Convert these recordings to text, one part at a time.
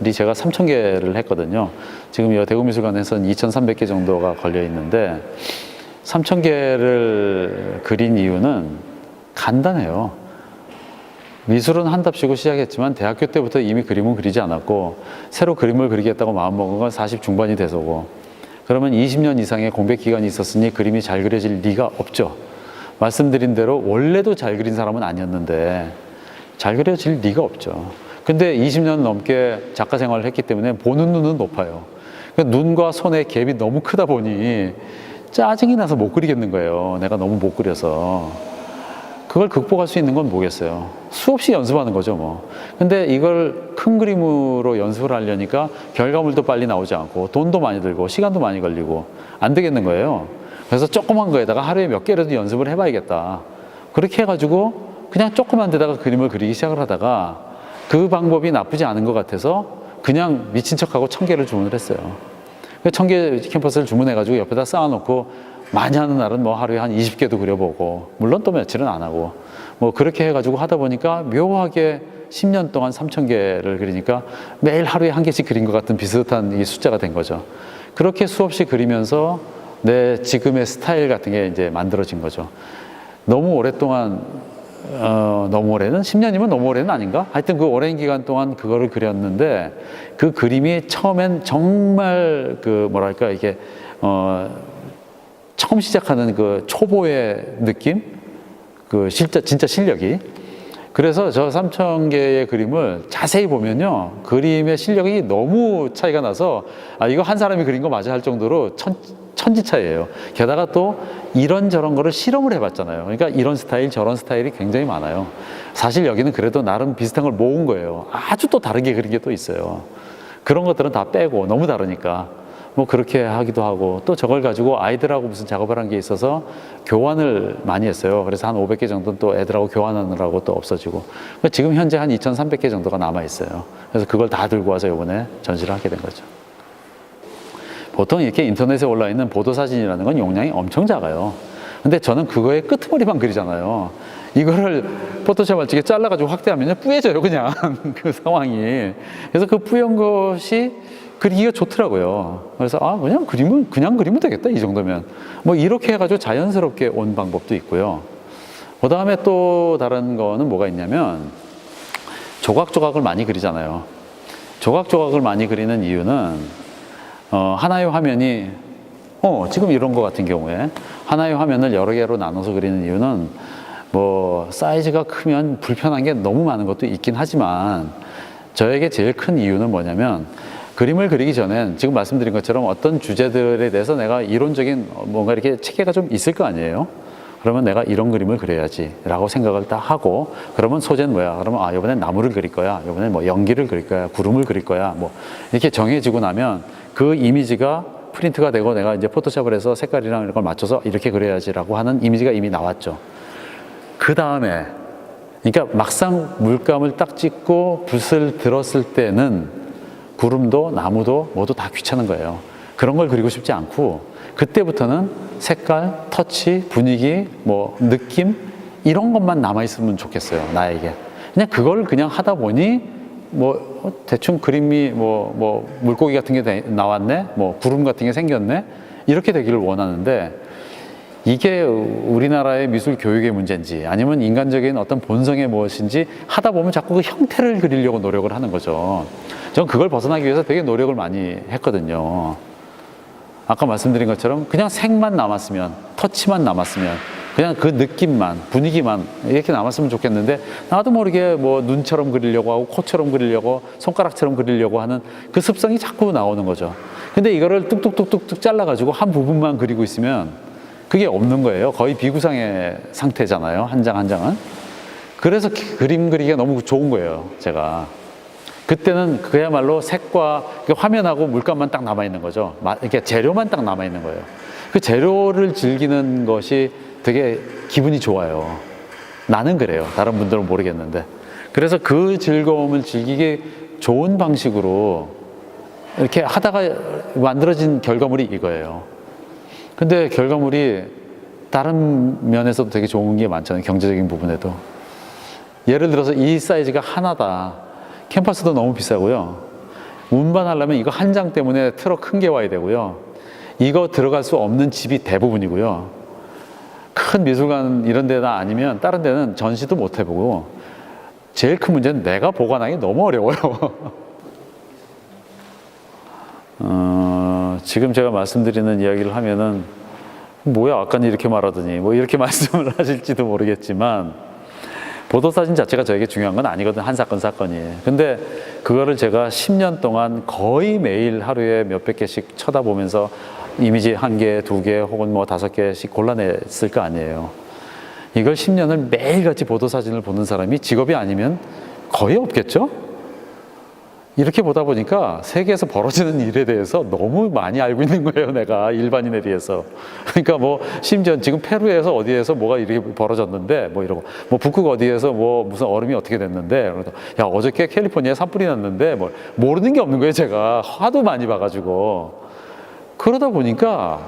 제가 3,000개를 했거든요. 지금 이 대구미술관에서는 2,300개 정도가 걸려 있는데 3,000개를 그린 이유는 간단해요. 미술은 한답시고 시작했지만 대학교 때부터 이미 그림은 그리지 않았고 새로 그림을 그리겠다고 마음먹은 건 40 중반이 돼서고, 그러면 20년 이상의 공백 기간이 있었으니 그림이 잘 그려질 리가 없죠. 말씀드린 대로 원래도 잘 그린 사람은 아니었는데 잘 그려질 리가 없죠. 근데 20년 넘게 작가 생활을 했기 때문에 보는 눈은 높아요. 눈과 손의 갭이 너무 크다 보니 짜증이 나서 못 그리겠는 거예요. 내가 너무 못 그려서. 그걸 극복할 수 있는 건 뭐겠어요? 수없이 연습하는 거죠, 뭐. 근데 이걸 큰 그림으로 연습을 하려니까 결과물도 빨리 나오지 않고 돈도 많이 들고 시간도 많이 걸리고 안 되겠는 거예요. 그래서 조그만 거에다가 하루에 몇 개라도 연습을 해봐야겠다. 그렇게 해가지고 그냥 조그만 데다가 그림을 그리기 시작을 하다가 그 방법이 나쁘지 않은 것 같아서 그냥 미친 척하고 1,000개를 주문을 했어요. 1,000개 캔버스를 주문해가지고 옆에다 쌓아놓고 많이 하는 날은 뭐 하루에 한 20개도 그려보고, 물론 또 며칠은 안 하고, 뭐 그렇게 해가지고 하다 보니까 묘하게 10년 동안 3,000개를 그리니까 매일 하루에 한 개씩 그린 것 같은 비슷한 이 숫자가 된 거죠. 그렇게 수없이 그리면서 내 지금의 스타일 같은 게 이제 만들어진 거죠. 너무 오랫동안, 너무 오래는? 10년이면 너무 오래는 아닌가? 하여튼 그 오랜 기간 동안 그거를 그렸는데 그 그림이 처음엔 정말 그 뭐랄까 이게, 처음 시작하는 그 초보의 느낌? 그 진짜 실력이. 그래서 저 3,000개의 그림을 자세히 보면요. 그림의 실력이 너무 차이가 나서, 아, 이거 한 사람이 그린 거 맞아 할 정도로 천지 차이예요. 게다가 또 이런저런 거를 실험을 해봤잖아요. 그러니까 이런 스타일, 저런 스타일이 굉장히 많아요. 사실 여기는 그래도 나름 비슷한 걸 모은 거예요. 아주 또 다르게 그린 게 또 있어요. 그런 것들은 다 빼고 너무 다르니까. 뭐 그렇게 하기도 하고, 또 저걸 가지고 아이들하고 무슨 작업을 한 게 있어서 교환을 많이 했어요. 그래서 한 500개 정도는 또 애들하고 교환하느라고 또 없어지고, 지금 현재 한 2,300개 정도가 남아 있어요. 그래서 그걸 다 들고 와서 이번에 전시를 하게 된 거죠. 보통 이렇게 인터넷에 올라 있는 보도사진이라는 건 용량이 엄청 작아요. 근데 저는 그거의 끄트머리만 그리잖아요. 이거를 포토샵 알찍게 잘라가지고 확대하면 뿌얘져요, 그냥. 그 상황이. 그래서 그 뿌연 것이 그리기가 좋더라고요. 그래서 그냥 그리면 되겠다, 이 정도면. 뭐 이렇게 해가지고 자연스럽게 온 방법도 있고요. 그 다음에 또 다른 거는 뭐가 있냐면 조각조각을 많이 그리잖아요. 조각조각을 많이 그리는 이유는 하나의 화면이 지금 이런 거 같은 경우에 하나의 화면을 여러 개로 나눠서 그리는 이유는 뭐 사이즈가 크면 불편한 게 너무 많은 것도 있긴 하지만, 저에게 제일 큰 이유는 뭐냐면 그림을 그리기 전엔 지금 말씀드린 것처럼 어떤 주제들에 대해서 내가 이론적인 뭔가 이렇게 체계가 좀 있을 거 아니에요. 그러면 내가 이런 그림을 그려야지 라고 생각을 딱 하고, 그러면 소재는 뭐야? 그러면 이번엔 나무를 그릴 거야, 이번엔 뭐 연기를 그릴 거야, 구름을 그릴 거야, 뭐 이렇게 정해지고 나면 그 이미지가 프린트가 되고 내가 이제 포토샵을 해서 색깔이랑 이런 걸 맞춰서 이렇게 그려야지 라고 하는 이미지가 이미 나왔죠. 그 다음에 그러니까 막상 물감을 딱 찍고 붓을 들었을 때는 구름도 나무도 모두 다 귀찮은 거예요. 그런 걸 그리고 싶지 않고, 그때부터는 색깔, 터치, 분위기, 뭐 느낌 이런 것만 남아있으면 좋겠어요, 나에게. 그냥 그걸 그냥 하다 보니 뭐 대충 그림이 뭐 물고기 같은 게 나왔네, 뭐 구름 같은 게 생겼네, 이렇게 되기를 원하는데, 이게 우리나라의 미술 교육의 문제인지 아니면 인간적인 어떤 본성의 무엇인지 하다 보면 자꾸 그 형태를 그리려고 노력을 하는 거죠. 전 그걸 벗어나기 위해서 되게 노력을 많이 했거든요. 아까 말씀드린 것처럼 그냥 색만 남았으면, 터치만 남았으면, 그냥 그 느낌만, 분위기만 이렇게 남았으면 좋겠는데, 나도 모르게 뭐 눈처럼 그리려고 하고 코처럼 그리려고, 손가락처럼 그리려고 하는 그 습성이 자꾸 나오는 거죠. 근데 이거를 뚝뚝뚝뚝뚝 잘라가지고 한 부분만 그리고 있으면 그게 없는 거예요. 거의 비구상의 상태잖아요, 한 장 한 장은. 그래서 그림 그리기가 너무 좋은 거예요, 제가. 그때는 그야말로 색과 화면하고 물감만 딱 남아있는 거죠. 이렇게 재료만 딱 남아있는 거예요. 그 재료를 즐기는 것이 되게 기분이 좋아요. 나는 그래요. 다른 분들은 모르겠는데. 그래서 그 즐거움을 즐기기 좋은 방식으로 이렇게 하다가 만들어진 결과물이 이거예요. 근데 결과물이 다른 면에서도 되게 좋은 게 많잖아요, 경제적인 부분에도. 예를 들어서 이 사이즈가 하나다. 캔버스도 너무 비싸고요. 운반하려면 이거 한 장 때문에 트럭 큰 게 와야 되고요. 이거 들어갈 수 없는 집이 대부분이고요. 큰 미술관 이런 데나 아니면 다른 데는 전시도 못 해보고, 제일 큰 문제는 내가 보관하기 너무 어려워요. 지금 제가 말씀드리는 이야기를 하면은 뭐야 아까는 이렇게 말하더니 뭐 이렇게 말씀을 하실지도 모르겠지만, 보도사진 자체가 저에게 중요한 건 아니거든. 한 사건 사건이. 근데 그거를 제가 10년 동안 거의 매일 하루에 몇백 개씩 쳐다보면서 이미지 한 개, 두 개 혹은 뭐 5개씩 골라냈을 거 아니에요. 이걸 10년을 매일같이 보도사진을 보는 사람이 직업이 아니면 거의 없겠죠? 이렇게 보다 보니까 세계에서 벌어지는 일에 대해서 너무 많이 알고 있는 거예요, 내가 일반인에 비해서. 그러니까 뭐 심지어 지금 페루에서 어디에서 뭐가 이렇게 벌어졌는데 뭐 이러고, 뭐 북극 어디에서 뭐 무슨 얼음이 어떻게 됐는데, 그래서 야 어저께 캘리포니아에 산불이 났는데 뭐 모르는 게 없는 거예요. 제가 하도 많이 봐가지고. 그러다 보니까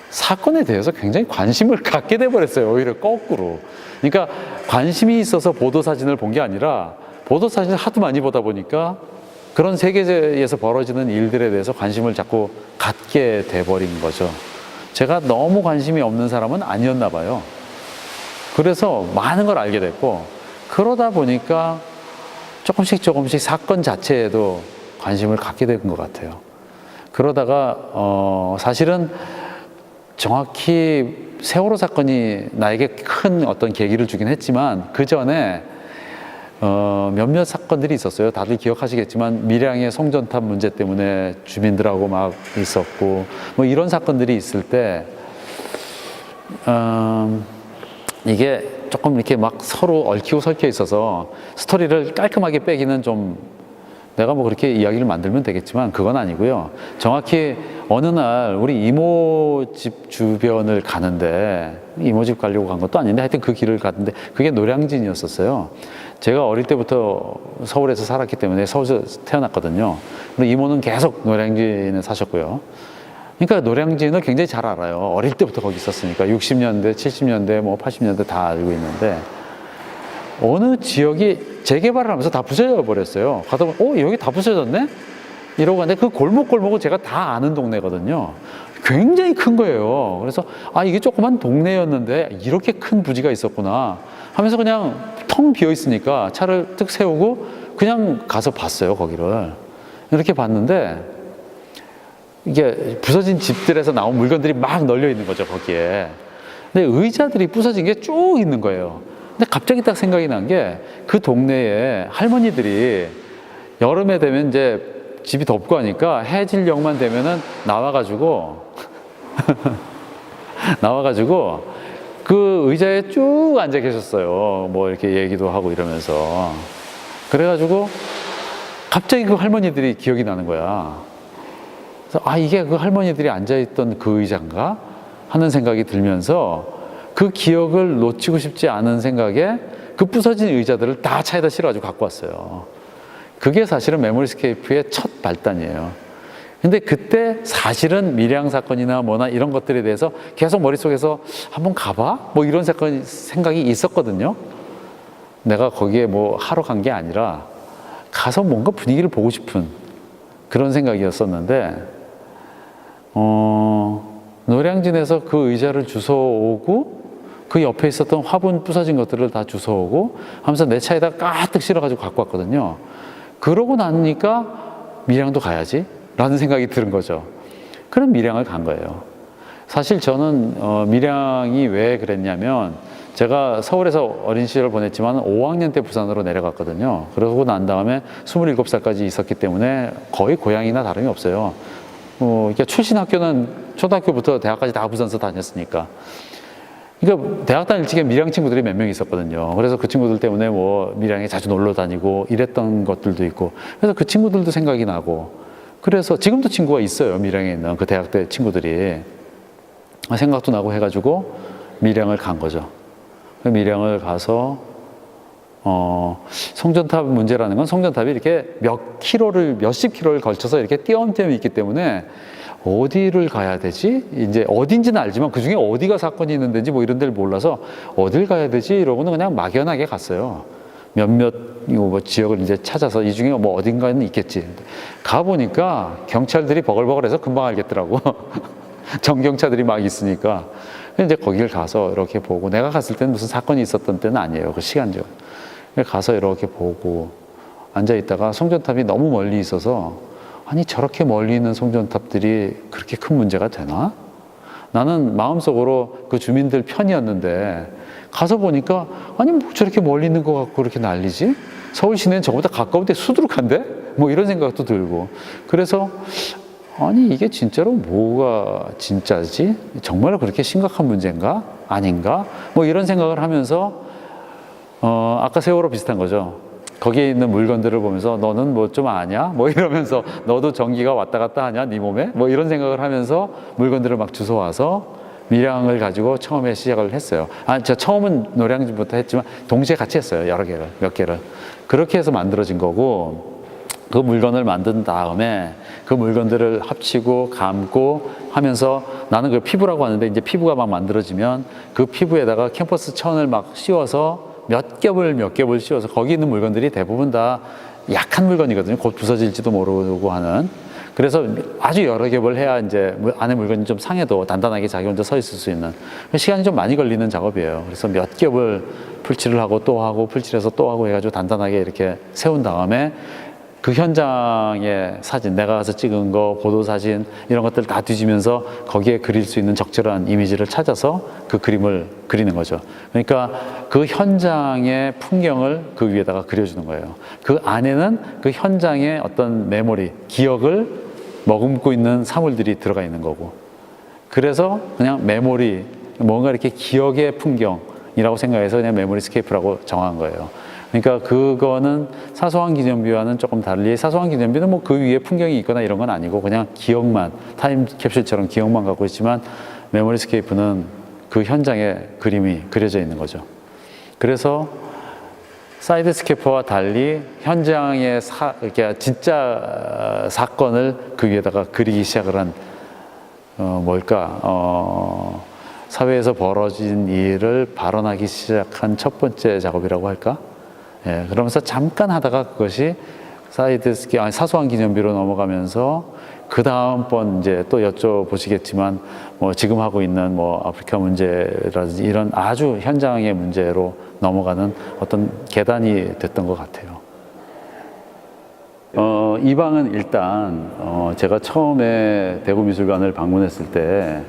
사건에 대해서 굉장히 관심을 갖게 돼버렸어요. 오히려 거꾸로. 그러니까 관심이 있어서 보도사진을 본 게 아니라 보도사진을 하도 많이 보다 보니까 그런 세계에서 벌어지는 일들에 대해서 관심을 자꾸 갖게 돼버린 거죠. 제가 너무 관심이 없는 사람은 아니었나 봐요. 그래서 많은 걸 알게 됐고, 그러다 보니까 조금씩 사건 자체에도 관심을 갖게 된 것 같아요. 그러다가 사실은 정확히 세월호 사건이 나에게 큰 어떤 계기를 주긴 했지만, 그 전에 몇몇 사건들이 있었어요. 다들 기억하시겠지만 밀양의 송전탑 문제 때문에 주민들하고 막 있었고, 뭐 이런 사건들이 있을 때 이게 조금 이렇게 막 서로 얽히고 설켜 있어서 스토리를 깔끔하게 빼기는 좀, 내가 뭐 그렇게 이야기를 만들면 되겠지만 그건 아니고요. 정확히 어느 날 우리 이모 집 주변을 가는데, 이모 집 가려고 간 것도 아닌데 하여튼 그 길을 갔는데 그게 노량진이었었어요. 제가 어릴 때부터 서울에서 살았기 때문에 서울에서 태어났거든요. 그리고 이모는 계속 노량진에 사셨고요. 그러니까 노량진을 굉장히 잘 알아요. 어릴 때부터 거기 있었으니까. 60년대, 70년대, 뭐 80년대 다 알고 있는데, 어느 지역이 재개발을 하면서 다 부서져 버렸어요. 가다 보면 여기 다 부서졌네? 이러고 갔는데 그 골목골목은 제가 다 아는 동네거든요. 굉장히 큰 거예요. 그래서 이게 조그만 동네였는데 이렇게 큰 부지가 있었구나 하면서 그냥 텅 비어 있으니까 차를 뜩 세우고 그냥 가서 봤어요, 거기를. 이렇게 봤는데 이게 부서진 집들에서 나온 물건들이 막 널려 있는 거죠, 거기에. 근데 의자들이 부서진 게 쭉 있는 거예요. 근데 갑자기 딱 생각이 난 게, 그 동네에 할머니들이 여름에 되면 이제 집이 덥고 하니까 해질녘만 되면은 나와가지고 그 의자에 쭉 앉아 계셨어요. 뭐 이렇게 얘기도 하고 이러면서. 그래가지고 갑자기 그 할머니들이 기억이 나는 거야. 그래서 이게 그 할머니들이 앉아있던 그 의자인가 하는 생각이 들면서, 그 기억을 놓치고 싶지 않은 생각에 그 부서진 의자들을 다 차에다 실어가지고 갖고 왔어요. 그게 사실은 메모리스케이프의 첫 발단이에요. 근데 그때 사실은 밀양 사건이나 뭐나 이런 것들에 대해서 계속 머릿속에서 한번 가봐? 뭐 이런 생각이 있었거든요. 내가 거기에 뭐 하러 간 게 아니라 가서 뭔가 분위기를 보고 싶은 그런 생각이었었는데, 노량진에서 그 의자를 주워오고 그 옆에 있었던 화분 부서진 것들을 다 주워오고 하면서 내 차에다 가득 실어가지고 갖고 왔거든요. 그러고 나니까 밀양도 가야지 라는 생각이 드는 거죠. 그럼 밀양을 간 거예요. 사실 저는 밀양이 왜 그랬냐면, 제가 서울에서 어린 시절을 보냈지만 5학년 때 부산으로 내려갔거든요. 그러고 난 다음에 27살까지 있었기 때문에 거의 고향이나 다름이 없어요. 그러니까 출신 학교는 초등학교부터 대학까지 다 부산서 다녔으니까. 그러니까 대학 다닐 적에 밀양 친구들이 몇 명 있었거든요. 그래서 그 친구들 때문에 뭐 밀양에 자주 놀러 다니고 이랬던 것들도 있고, 그래서 그 친구들도 생각이 나고, 그래서 지금도 친구가 있어요. 밀양에 있는 그 대학 때 친구들이. 생각도 나고 해가지고 밀양을 간 거죠. 밀양을 가서 송전탑 문제라는 건, 송전탑이 이렇게 몇십 킬로를 걸쳐서 이렇게 띄엄띄엄 있기 때문에 어디를 가야 되지? 이제 어딘지는 알지만 그 중에 어디가 사건이 있는 데인지 뭐 이런 데를 몰라서 어딜 가야 되지? 이러고는 그냥 막연하게 갔어요. 몇몇 뭐 지역을 이제 찾아서 이 중에 뭐 어딘가에는 있겠지. 가보니까 경찰들이 버글버글해서 금방 알겠더라고. 정경차들이 막 있으니까. 이제 거기를 가서 이렇게 보고, 내가 갔을 때는 무슨 사건이 있었던 때는 아니에요. 그 시간적. 가서 이렇게 보고 앉아있다가 송전탑이 너무 멀리 있어서, 아니 저렇게 멀리 있는 송전탑들이 그렇게 큰 문제가 되나? 나는 마음속으로 그 주민들 편이었는데 가서 보니까 아니 뭐 저렇게 멀리 있는 것 같고 그렇게 난리지? 서울 시내는 저보다 가까운데 수두룩한데? 뭐 이런 생각도 들고, 그래서 아니 이게 진짜로 뭐가 진짜지? 정말 그렇게 심각한 문제인가? 아닌가? 뭐 이런 생각을 하면서 아까 세월호 비슷한 거죠. 거기에 있는 물건들을 보면서 너는 뭐 좀 아냐? 뭐 이러면서 너도 전기가 왔다 갔다 하냐? 네 몸에? 뭐 이런 생각을 하면서 물건들을 막 주워와서 밀양을 가지고 처음에 시작을 했어요. 제가 처음은 노량진부터 했지만 동시에 같이 했어요. 여러 개를, 몇 개를. 그렇게 해서 만들어진 거고, 그 물건을 만든 다음에 그 물건들을 합치고 감고 하면서, 나는 그 피부라고 하는데 이제 피부가 막 만들어지면 그 피부에다가 캠퍼스 천을 막 씌워서 몇 겹을 씌워서, 거기 있는 물건들이 대부분 다 약한 물건이거든요. 곧 부서질지도 모르고 하는. 그래서 아주 여러 겹을 해야 이제 안에 물건이 좀 상해도 단단하게 자기 혼자 서 있을 수 있는, 시간이 좀 많이 걸리는 작업이에요. 그래서 몇 겹을 풀칠을 하고 또 하고 풀칠해서 또 하고 해가지고 단단하게 이렇게 세운 다음에 그 현장의 사진, 내가 가서 찍은 거, 보도 사진 이런 것들 다 뒤지면서 거기에 그릴 수 있는 적절한 이미지를 찾아서 그 그림을 그리는 거죠. 그러니까 그 현장의 풍경을 그 위에다가 그려주는 거예요. 그 안에는 그 현장의 어떤 메모리, 기억을 머금고 있는 사물들이 들어가 있는 거고, 그래서 그냥 메모리, 뭔가 이렇게 기억의 풍경이라고 생각해서 그냥 메모리스케이프라고 정한 거예요. 그러니까 그거는 사소한 기념비와는 조금 달리, 사소한 기념비는 뭐 그 위에 풍경이 있거나 이런 건 아니고 그냥 기억만, 타임캡슐처럼 기억만 갖고 있지만, 메모리스케이프는 그 현장에 그림이 그려져 있는 거죠. 그래서 사이드스케이프와 달리 현장의 이렇게 진짜 사건을 그 위에다가 그리기 시작을 한, 사회에서 벌어진 일을 발언하기 시작한 첫 번째 작업이라고 할까? 예, 그러면서 잠깐 하다가 그것이 사소한 기념비로 넘어가면서, 그 다음번 이제 또 여쭤보시겠지만, 뭐 지금 하고 있는 뭐 아프리카 문제라든지 이런 아주 현장의 문제로 넘어가는 어떤 계단이 됐던 것 같아요. 이 방은 일단, 제가 처음에 대구미술관을 방문했을 때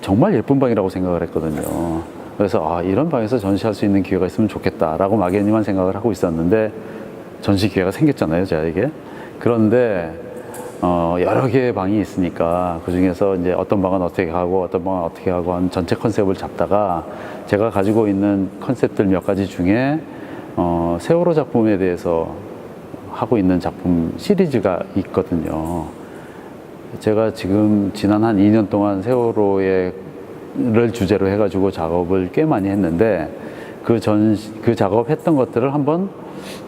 정말 예쁜 방이라고 생각을 했거든요. 그래서 이런 방에서 전시할 수 있는 기회가 있으면 좋겠다라고 막연히만 생각을 하고 있었는데, 전시 기회가 생겼잖아요, 저에게. 그런데 여러 개의 방이 있으니까 그 중에서 이제 어떤 방은 어떻게 하고 어떤 방은 어떻게 하고 한 전체 컨셉을 잡다가, 제가 가지고 있는 컨셉들 몇 가지 중에 세월호 작품에 대해서 하고 있는 작품 시리즈가 있거든요. 제가 지금 지난 한 2년 동안 세월호를 주제로 해가지고 작업을 꽤 많이 했는데, 그 작업했던 것들을 한번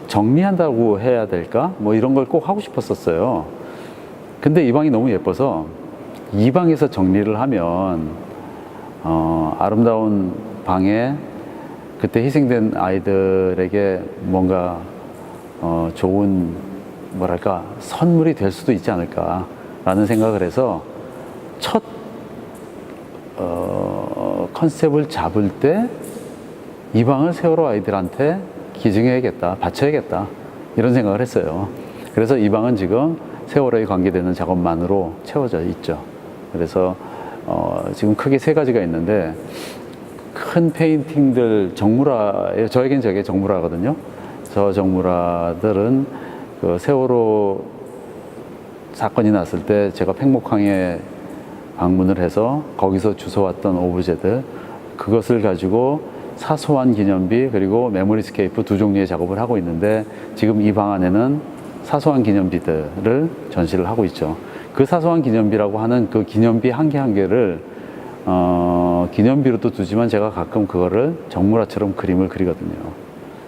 정리한다고 해야 될까? 뭐 이런 걸 꼭 하고 싶었었어요. 근데 이 방이 너무 예뻐서 이 방에서 정리를 하면, 아름다운 방에 그때 희생된 아이들에게 뭔가 좋은 선물이 될 수도 있지 않을까 라는 생각을 해서, 첫 컨셉을 잡을 때 이 방을 세월호 아이들한테 기증해야겠다, 바쳐야겠다, 이런 생각을 했어요. 그래서 이 방은 지금 세월호에 관계되는 작업만으로 채워져 있죠. 그래서 지금 크게 세 가지가 있는데, 큰 페인팅들, 정물화예요. 저에겐 저게 정물화거든요. 저 정물화들은 그 세월호 사건이 났을 때 제가 팽목항에 방문을 해서 거기서 주워왔던 오브제들, 그것을 가지고 사소한 기념비 그리고 메모리스케이프 두 종류의 작업을 하고 있는데, 지금 이 방 안에는 사소한 기념비들을 전시를 하고 있죠. 그 사소한 기념비라고 하는 그 기념비 한 개 한 개를 기념비로도 두지만, 제가 가끔 그거를 정물화처럼 그림을 그리거든요.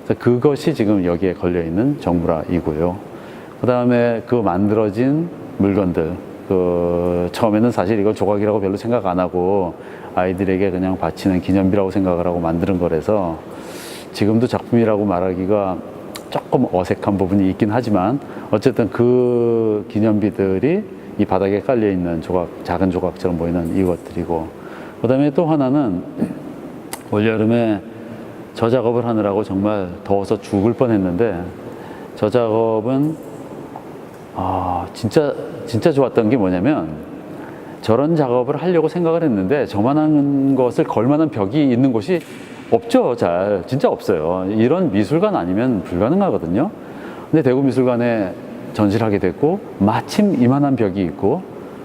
그래서 그것이 지금 여기에 걸려있는 정물화이고요. 그 다음에 그 만들어진 물건들, 처음에는 사실 이걸 조각이라고 별로 생각 안 하고 아이들에게 그냥 바치는 기념비라고 생각을 하고 만드는 거라서, 지금도 작품이라고 말하기가 조금 어색한 부분이 있긴 하지만 어쨌든 그 기념비들이 이 바닥에 깔려 있는 조각, 작은 조각처럼 보이는 이것들이고, 그다음에 또 하나는 올여름에 저 작업을 하느라고 정말 더워서 죽을 뻔했는데, 저 작업은 진짜 좋았던 게 뭐냐면, 저런 작업을 하려고 생각을 했는데 저만한 것을 걸 만한 벽이 있는 곳이 없죠. 진짜 없어요. 이런 미술관 아니면 불가능하거든요. 근데 대구미술관에 전시를 하게 됐고 마침 이만한 벽이 있고,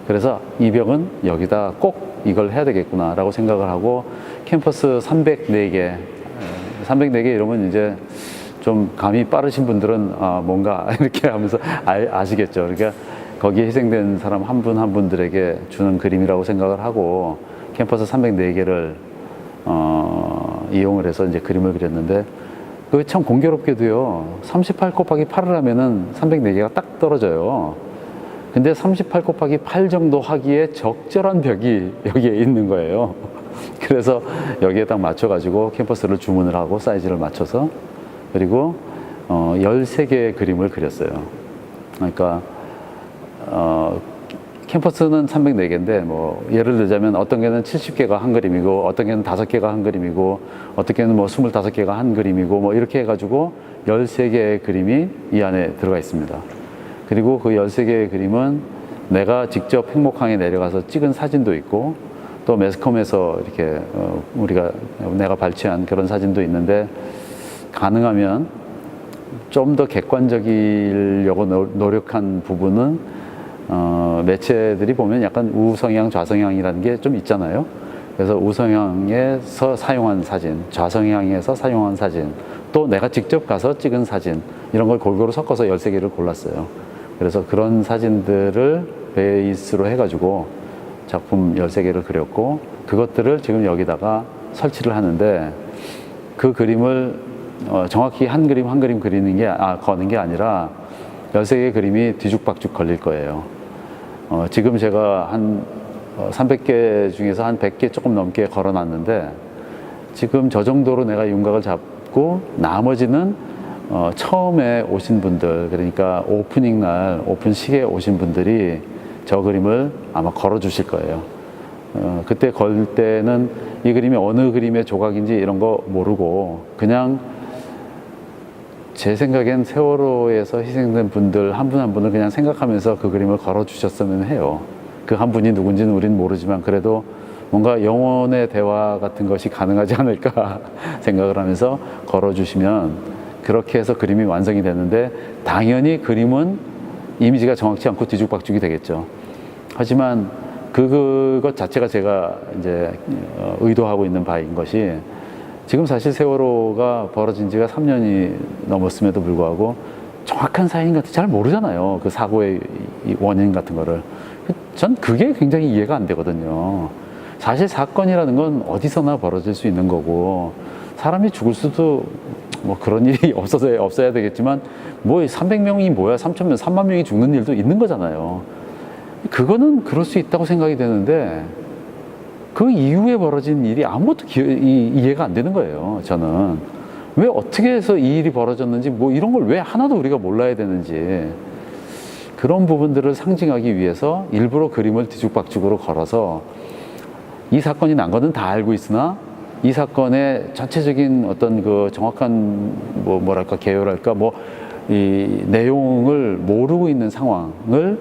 그래서 이 벽은 여기다 꼭 이걸 해야 되겠구나 라고 생각을 하고, 캠퍼스 304개 304개 이러면 이제 좀 감이 빠르신 분들은 뭔가 이렇게 하면서 아시겠죠. 그러니까 거기에 희생된 사람 한 분 한 분들에게 주는 그림이라고 생각을 하고 캠퍼스 304개를 이용을 해서 이제 그림을 그렸는데, 그게 참 공교롭게도요, 38 곱하기 8을 하면은 304개가 딱 떨어져요. 근데 38 곱하기 8 정도 하기에 적절한 벽이 여기에 있는 거예요. 그래서 여기에 딱 맞춰가지고 캠퍼스를 주문을 하고 사이즈를 맞춰서, 그리고 13개의 그림을 그렸어요. 그러니까 캠퍼스는 304개인데 뭐 예를 들자면 어떤 개는 70개가 한 그림이고, 어떤 개는 5개가 한 그림이고, 어떤 개는 뭐 25개가 한 그림이고, 뭐 이렇게 해가지고 13개의 그림이 이 안에 들어가 있습니다. 그리고 그 13개의 그림은 내가 직접 행목항에 내려가서 찍은 사진도 있고, 또 매스컴에서 이렇게 내가 발췌한 그런 사진도 있는데, 가능하면 좀 더 객관적이려고 노력한 부분은 매체들이 보면 약간 우성향, 좌성향이라는 게 좀 있잖아요. 그래서 우성향에서 사용한 사진, 좌성향에서 사용한 사진, 또 내가 직접 가서 찍은 사진, 이런 걸 골고루 섞어서 13개를 골랐어요. 그래서 그런 사진들을 베이스로 해가지고 작품 13개를 그렸고, 그것들을 지금 여기다가 설치를 하는데, 그 그림을 정확히 한 그림 한 그림 거는 게 아니라 13개의 그림이 뒤죽박죽 걸릴 거예요. 지금 제가 한 300개 중에서 한 100개 조금 넘게 걸어놨는데, 지금 저 정도로 내가 윤곽을 잡고, 나머지는 처음에 오신 분들, 그러니까 오프닝 날 오픈식에 오신 분들이 저 그림을 아마 걸어주실 거예요. 그때 걸 때는 이 그림이 어느 그림의 조각인지 이런 거 모르고, 그냥 제 생각엔 세월호에서 희생된 분들 한 분 한 분을 그냥 생각하면서 그 그림을 걸어주셨으면 해요. 그 한 분이 누군지는 우리는 모르지만 그래도 뭔가 영혼의 대화 같은 것이 가능하지 않을까 생각을 하면서 걸어주시면, 그렇게 해서 그림이 완성이 되는데, 당연히 그림은 이미지가 정확치 않고 뒤죽박죽이 되겠죠. 하지만 그것 자체가 제가 이제 의도하고 있는 바인 것이, 지금 사실 세월호가 벌어진 지가 3년이 넘었음에도 불구하고 정확한 사인 같은 잘 모르잖아요. 그 사고의 원인 같은 거를. 전 그게 굉장히 이해가 안 되거든요. 사실 사건이라는 건 어디서나 벌어질 수 있는 거고, 사람이 죽을 수도 뭐 그런 일이 없어야 되겠지만, 뭐 300명이 뭐야, 3,000명, 3만 명이 죽는 일도 있는 거잖아요. 그거는 그럴 수 있다고 생각이 되는데, 그 이후에 벌어진 일이 아무것도 이해가 안 되는 거예요. 저는 왜 어떻게 해서 이 일이 벌어졌는지, 뭐 이런 걸 왜 하나도 우리가 몰라야 되는지, 그런 부분들을 상징하기 위해서 일부러 그림을 뒤죽박죽으로 걸어서, 이 사건이 난 거는 다 알고 있으나 이 사건의 전체적인 어떤 그 정확한 뭐랄까 개요랄까 이 내용을 모르고 있는 상황을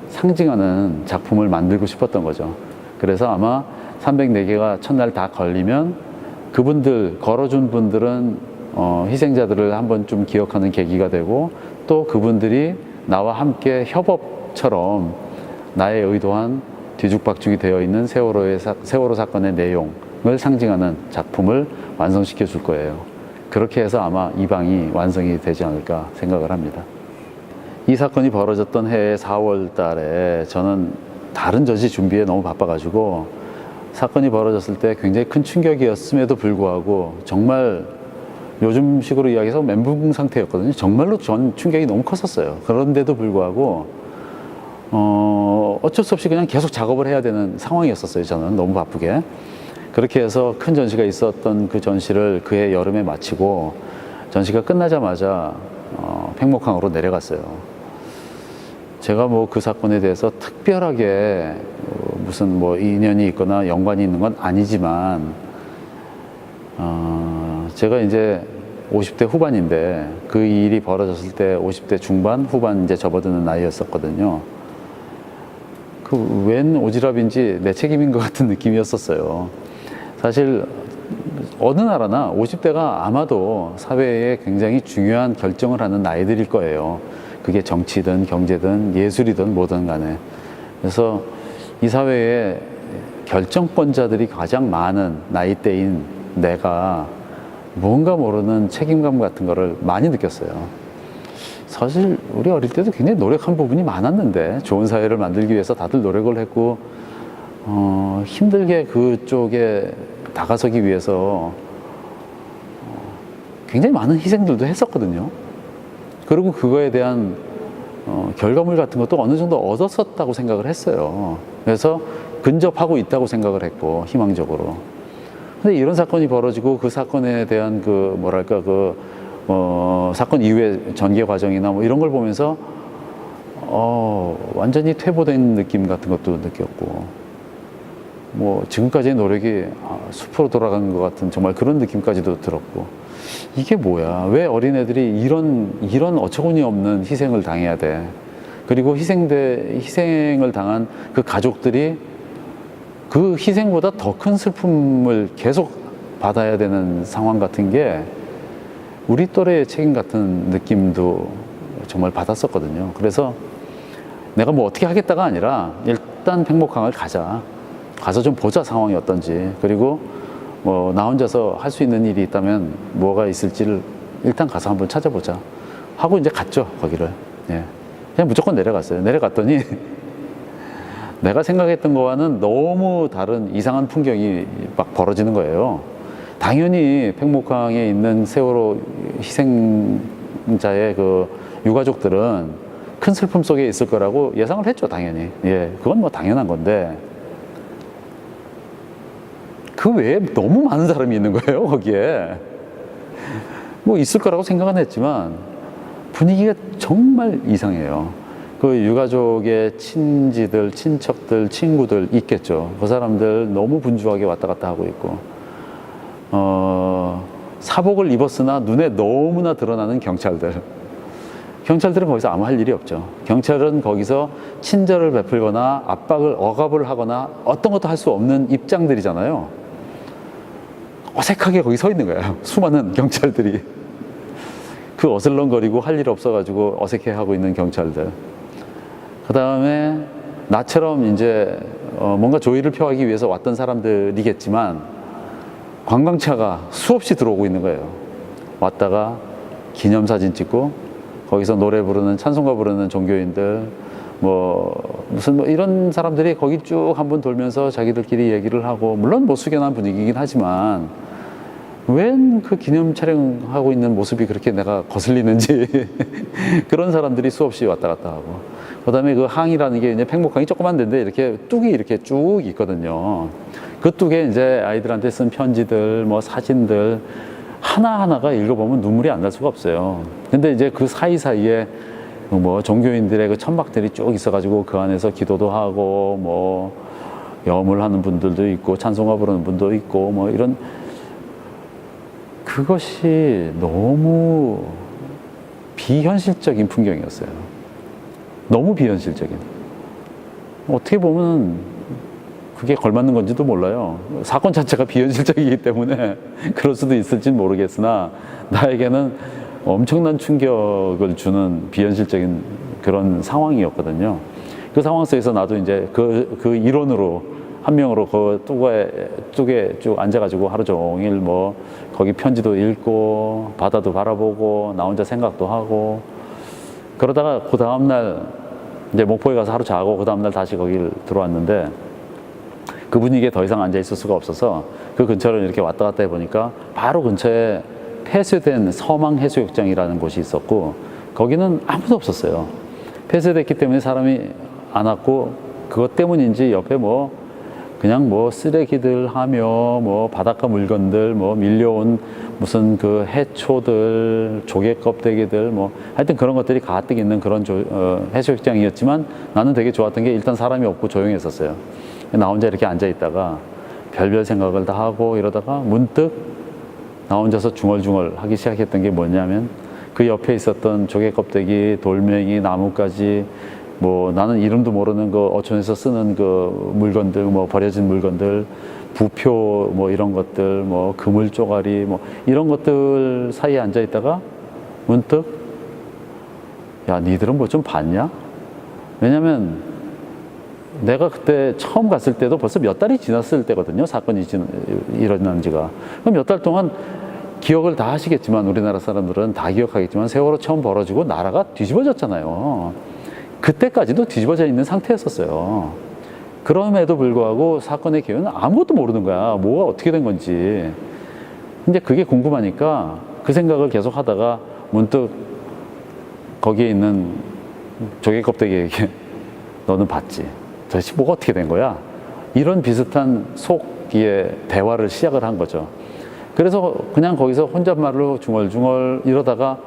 상징하는 작품을 만들고 싶었던 거죠. 그래서 아마 304개가 첫날 다 걸리면, 그분들 걸어준 분들은 희생자들을 한번 좀 기억하는 계기가 되고, 또 그분들이 나와 함께 협업처럼 나의 의도한 뒤죽박죽이 되어 있는 세월호 사건의 내용을 상징하는 작품을 완성시켜 줄 거예요. 그렇게 해서 아마 이 방이 완성이 되지 않을까 생각을 합니다. 이 사건이 벌어졌던 해의 4월 달에 저는 다른 전시 준비에 너무 바빠가지고, 사건이 벌어졌을 때 굉장히 큰 충격이었음에도 불구하고, 정말 요즘 식으로 이야기해서 멘붕 상태였거든요. 정말로 전 충격이 너무 컸었어요. 그런데도 불구하고 어쩔 수 없이 그냥 계속 작업을 해야 되는 상황이었었어요. 저는 너무 바쁘게. 그렇게 해서 큰 전시가 있었던 그 전시를 그해 여름에 마치고 전시가 끝나자마자 팽목항으로 내려갔어요. 제가 뭐 그 사건에 대해서 특별하게 무슨 뭐 인연이 있거나 연관이 있는 건 아니지만 제가 이제 50대 후반인데 그 일이 벌어졌을 때 50대 중반 후반 이제 접어드는 나이였었거든요. 그 웬 오지랖인지 내 책임인 것 같은 느낌이었었어요. 사실 어느 나라나 50대가 아마도 사회에 굉장히 중요한 결정을 하는 나이들일 거예요. 그게 정치든 경제든 예술이든 뭐든 간에. 그래서 이 사회에 결정권자들이 가장 많은 나이대인 내가 뭔가 모르는 책임감 같은 거를 많이 느꼈어요. 사실 우리 어릴 때도 굉장히 노력한 부분이 많았는데 좋은 사회를 만들기 위해서 다들 노력을 했고 힘들게 그쪽에 다가서기 위해서 굉장히 많은 희생들도 했었거든요. 그리고 그거에 대한 결과물 같은 것도 어느 정도 얻었었다고 생각을 했어요. 그래서 근접하고 있다고 생각을 했고 희망적으로. 근데 이런 사건이 벌어지고 그 사건에 대한 그 뭐랄까 그 사건 이후의 전개 과정이나 뭐 이런 걸 보면서 완전히 퇴보된 느낌 같은 것도 느꼈고 뭐 지금까지의 노력이 숲으로 돌아가는 것 같은 정말 그런 느낌까지도 들었고 이게 뭐야? 왜 어린애들이 이런 어처구니 없는 희생을 당해야 돼? 그리고 희생을 당한 그 가족들이 그 희생보다 더 큰 슬픔을 계속 받아야 되는 상황 같은 게 우리 또래의 책임 같은 느낌도 정말 받았었거든요. 그래서 내가 뭐 어떻게 하겠다가 아니라 일단 팽목항을 가서 좀 보자 상황이 어떤지. 그리고 뭐 나 혼자서 할 수 있는 일이 있다면 뭐가 있을지를 일단 가서 한번 찾아보자 하고 이제 갔죠 거기를. 예. 그냥 무조건 내려갔어요. 내려갔더니 내가 생각했던 거와는 너무 다른 이상한 풍경이 막 벌어지는 거예요. 당연히 팽목항에 있는 세월호 희생자의 그 유가족들은 큰 슬픔 속에 있을 거라고 예상을 했죠, 당연히. 예, 그건 뭐 당연한 건데 그 외에 너무 많은 사람이 있는 거예요, 거기에. 뭐 있을 거라고 생각은 했지만 분위기가 정말 이상해요. 그 유가족의 친지들, 친척들, 친구들 있겠죠. 그 사람들 너무 분주하게 왔다 갔다 하고 있고 사복을 입었으나 눈에 너무나 드러나는 경찰들은 거기서 아무 할 일이 없죠. 경찰은 거기서 친절을 베풀거나 압박을 억압을 하거나 어떤 것도 할 수 없는 입장들이잖아요. 어색하게 거기 서 있는 거예요. 수많은 경찰들이. 그 어슬렁거리고 할 일 없어가지고 어색해하고 있는 경찰들. 그 다음에 나처럼 이제 뭔가 조의를 표하기 위해서 왔던 사람들이겠지만 관광차가 수없이 들어오고 있는 거예요. 왔다가 기념사진 찍고 거기서 노래 부르는 찬송가 부르는 종교인들 무슨 이런 사람들이 거기 쭉 한번 돌면서 자기들끼리 얘기를 하고 물론 뭐 숙연한 분위기이긴 하지만 웬 그 기념 촬영하고 있는 모습이 그렇게 내가 거슬리는지 그런 사람들이 수없이 왔다 갔다 하고 그 다음에 그 항이라는 게 이제 팽목항이 조그만 데인데 이렇게 뚝이 이렇게 쭉 있거든요. 그 뚝에 이제 아이들한테 쓴 편지들 뭐 사진들 하나하나가 읽어보면 눈물이 안 날 수가 없어요. 근데 이제 그 사이사이에 뭐 종교인들의 그 천막들이 쭉 있어가지고 그 안에서 기도도 하고 뭐 염을 분들도 있고 찬송가 부르는 분도 있고 뭐 이런 그것이 너무 비현실적인 풍경이었어요. 너무 비현실적인. 어떻게 보면 그게 걸맞는 건지도 몰라요. 사건 자체가 비현실적이기 때문에 그럴 수도 있을지 모르겠으나 나에게는 엄청난 충격을 주는 비현실적인 그런 상황이었거든요. 그 상황 속에서 나도 이제 그 일원으로 한 명으로 그 뚝에 쭉 앉아가지고 하루 종일 뭐 거기 편지도 읽고 바다도 바라보고 나 혼자 생각도 하고 그러다가 그 다음날 이제 목포에 가서 하루 자고 그 다음날 다시 거기를 들어왔는데 그 분위기에 더 이상 앉아 있을 수가 없어서 그 근처를 이렇게 왔다 갔다 해보니까 바로 근처에 폐쇄된 서망해수욕장이라는 곳이 있었고 거기는 아무도 없었어요. 폐쇄됐기 때문에 사람이 안 왔고 그것 때문인지 옆에 뭐 그냥 뭐 쓰레기들 하며 뭐 바닷가 물건들 뭐 밀려온 무슨 그 해초들 조개 껍데기들 뭐 하여튼 그런 것들이 가득 있는 그런 해수욕장이었지만 나는 되게 좋았던 게 일단 사람이 없고 조용했었어요. 나 혼자 이렇게 앉아 있다가 별별 생각을 다 하고 이러다가 문득 나 혼자서 중얼중얼 하기 시작했던 게 뭐냐면 그 옆에 있었던 조개 껍데기, 돌멩이, 나뭇가지, 뭐 나는 이름도 모르는 그 어촌에서 쓰는 그 물건들, 뭐 버려진 물건들, 부표 뭐 이런 것들, 뭐 그물 쪼가리 뭐 이런 것들 사이에 앉아 있다가 문득 야, 니들은 뭐 좀 봤냐? 왜냐면 내가 그때 처음 갔을 때도 벌써 몇 달이 지났을 때거든요. 사건이 일어난 지가. 그럼 몇 달 동안 기억을 다 하시겠지만 우리나라 사람들은 다 기억하겠지만 세월호 처음 벌어지고 나라가 뒤집어졌잖아요. 그때까지도 뒤집어져 있는 상태였었어요. 그럼에도 불구하고 사건의 개요는 아무것도 모르는 거야. 뭐가 어떻게 된 건지. 근데 그게 궁금하니까 그 생각을 계속 하다가 문득 거기에 있는 조개 껍데기에게 너는 봤지? 도대체 뭐가 어떻게 된 거야? 이런 비슷한 속의 대화를 시작을 한 거죠. 그래서 그냥 거기서 혼잣말로 중얼중얼 이러다가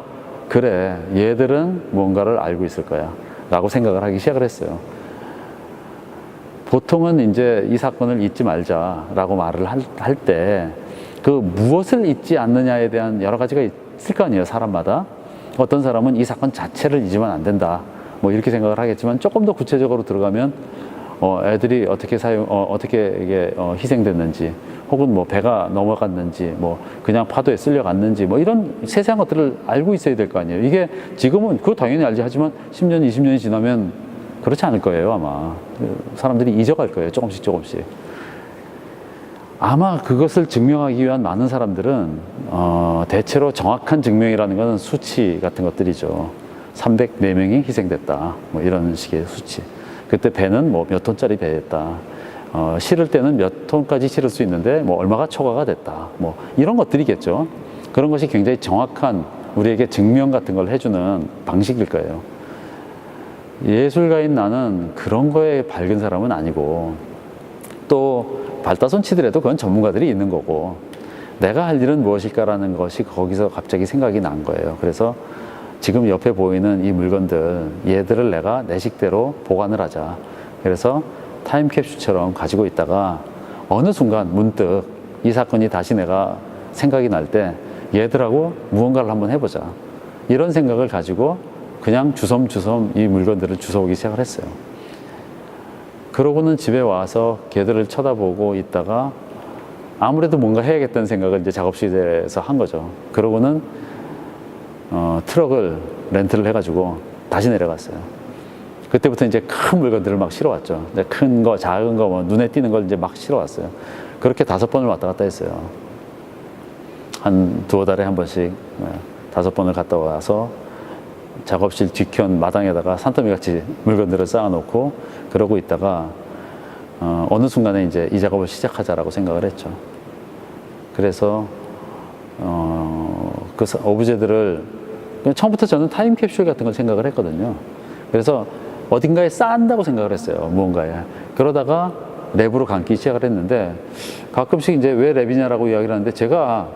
그래, 얘들은 뭔가를 알고 있을 거야 라고 생각을 하기 시작을 했어요. 보통은 이제 이 사건을 잊지 말자라고 말을 할 때 그 무엇을 잊지 않느냐에 대한 여러 가지가 있을 거 아니에요, 사람마다. 어떤 사람은 이 사건 자체를 잊으면 안 된다 뭐 이렇게 생각을 하겠지만 조금 더 구체적으로 들어가면 애들이 어떻게 어떻게 이게 희생됐는지 혹은 뭐 배가 넘어갔는지 뭐 그냥 파도에 쓸려갔는지 뭐 이런 세세한 것들을 알고 있어야 될 거 아니에요. 이게 지금은 그거 당연히 알지 하지만 10년, 20년이 지나면 그렇지 않을 거예요, 아마. 사람들이 잊어갈 거예요, 조금씩 조금씩. 아마 그것을 증명하기 위한 많은 사람들은 대체로 정확한 증명이라는 것은 수치 같은 것들이죠. 304명이 희생됐다 뭐 이런 식의 수치. 그때 배는 뭐 몇 톤짜리 배였다. 실을 때는 몇 톤까지 실을 수 있는데 뭐 얼마가 초과가 됐다. 뭐 이런 것들이겠죠. 그런 것이 굉장히 정확한 우리에게 증명 같은 걸 해주는 방식일 거예요. 예술가인 나는 그런 거에 밝은 사람은 아니고 또 발다손 치더라도 그건 전문가들이 있는 거고 내가 할 일은 무엇일까라는 것이 거기서 갑자기 생각이 난 거예요. 그래서 지금 옆에 보이는 이 물건들 얘들을 내가 내 식대로 보관을 하자. 그래서 타임캡슐처럼 가지고 있다가 어느 순간 문득 이 사건이 다시 내가 생각이 날 때 얘들하고 무언가를 한번 해보자. 이런 생각을 가지고 그냥 주섬주섬 이 물건들을 주워오기 시작을 했어요. 그러고는 집에 와서 걔들을 쳐다보고 있다가 아무래도 뭔가 해야겠다는 생각을 이제 작업실에서 한 거죠. 그러고는 트럭을 렌트를 해가지고 다시 내려갔어요. 그때부터 이제 큰 물건들을 막 실어왔죠. 큰 거, 작은 거, 뭐 눈에 띄는 걸 이제 막 실어왔어요. 그렇게 5번을 왔다 갔다 했어요. 한 2달에 한 번씩 5번을 갔다 와서 작업실 뒤편 마당에다가 산더미 같이 물건들을 쌓아놓고 그러고 있다가 어느 순간에 이제 이 작업을 시작하자라고 생각을 했죠. 그래서 그 오브제들을 처음부터 저는 타임캡슐 같은 걸 생각을 했거든요. 그래서 어딘가에 쌓는다고 생각을 했어요. 무언가에. 그러다가 랩으로 감기 시작을 했는데 가끔씩 이제 왜 랩이냐라고 이야기를 하는데 제가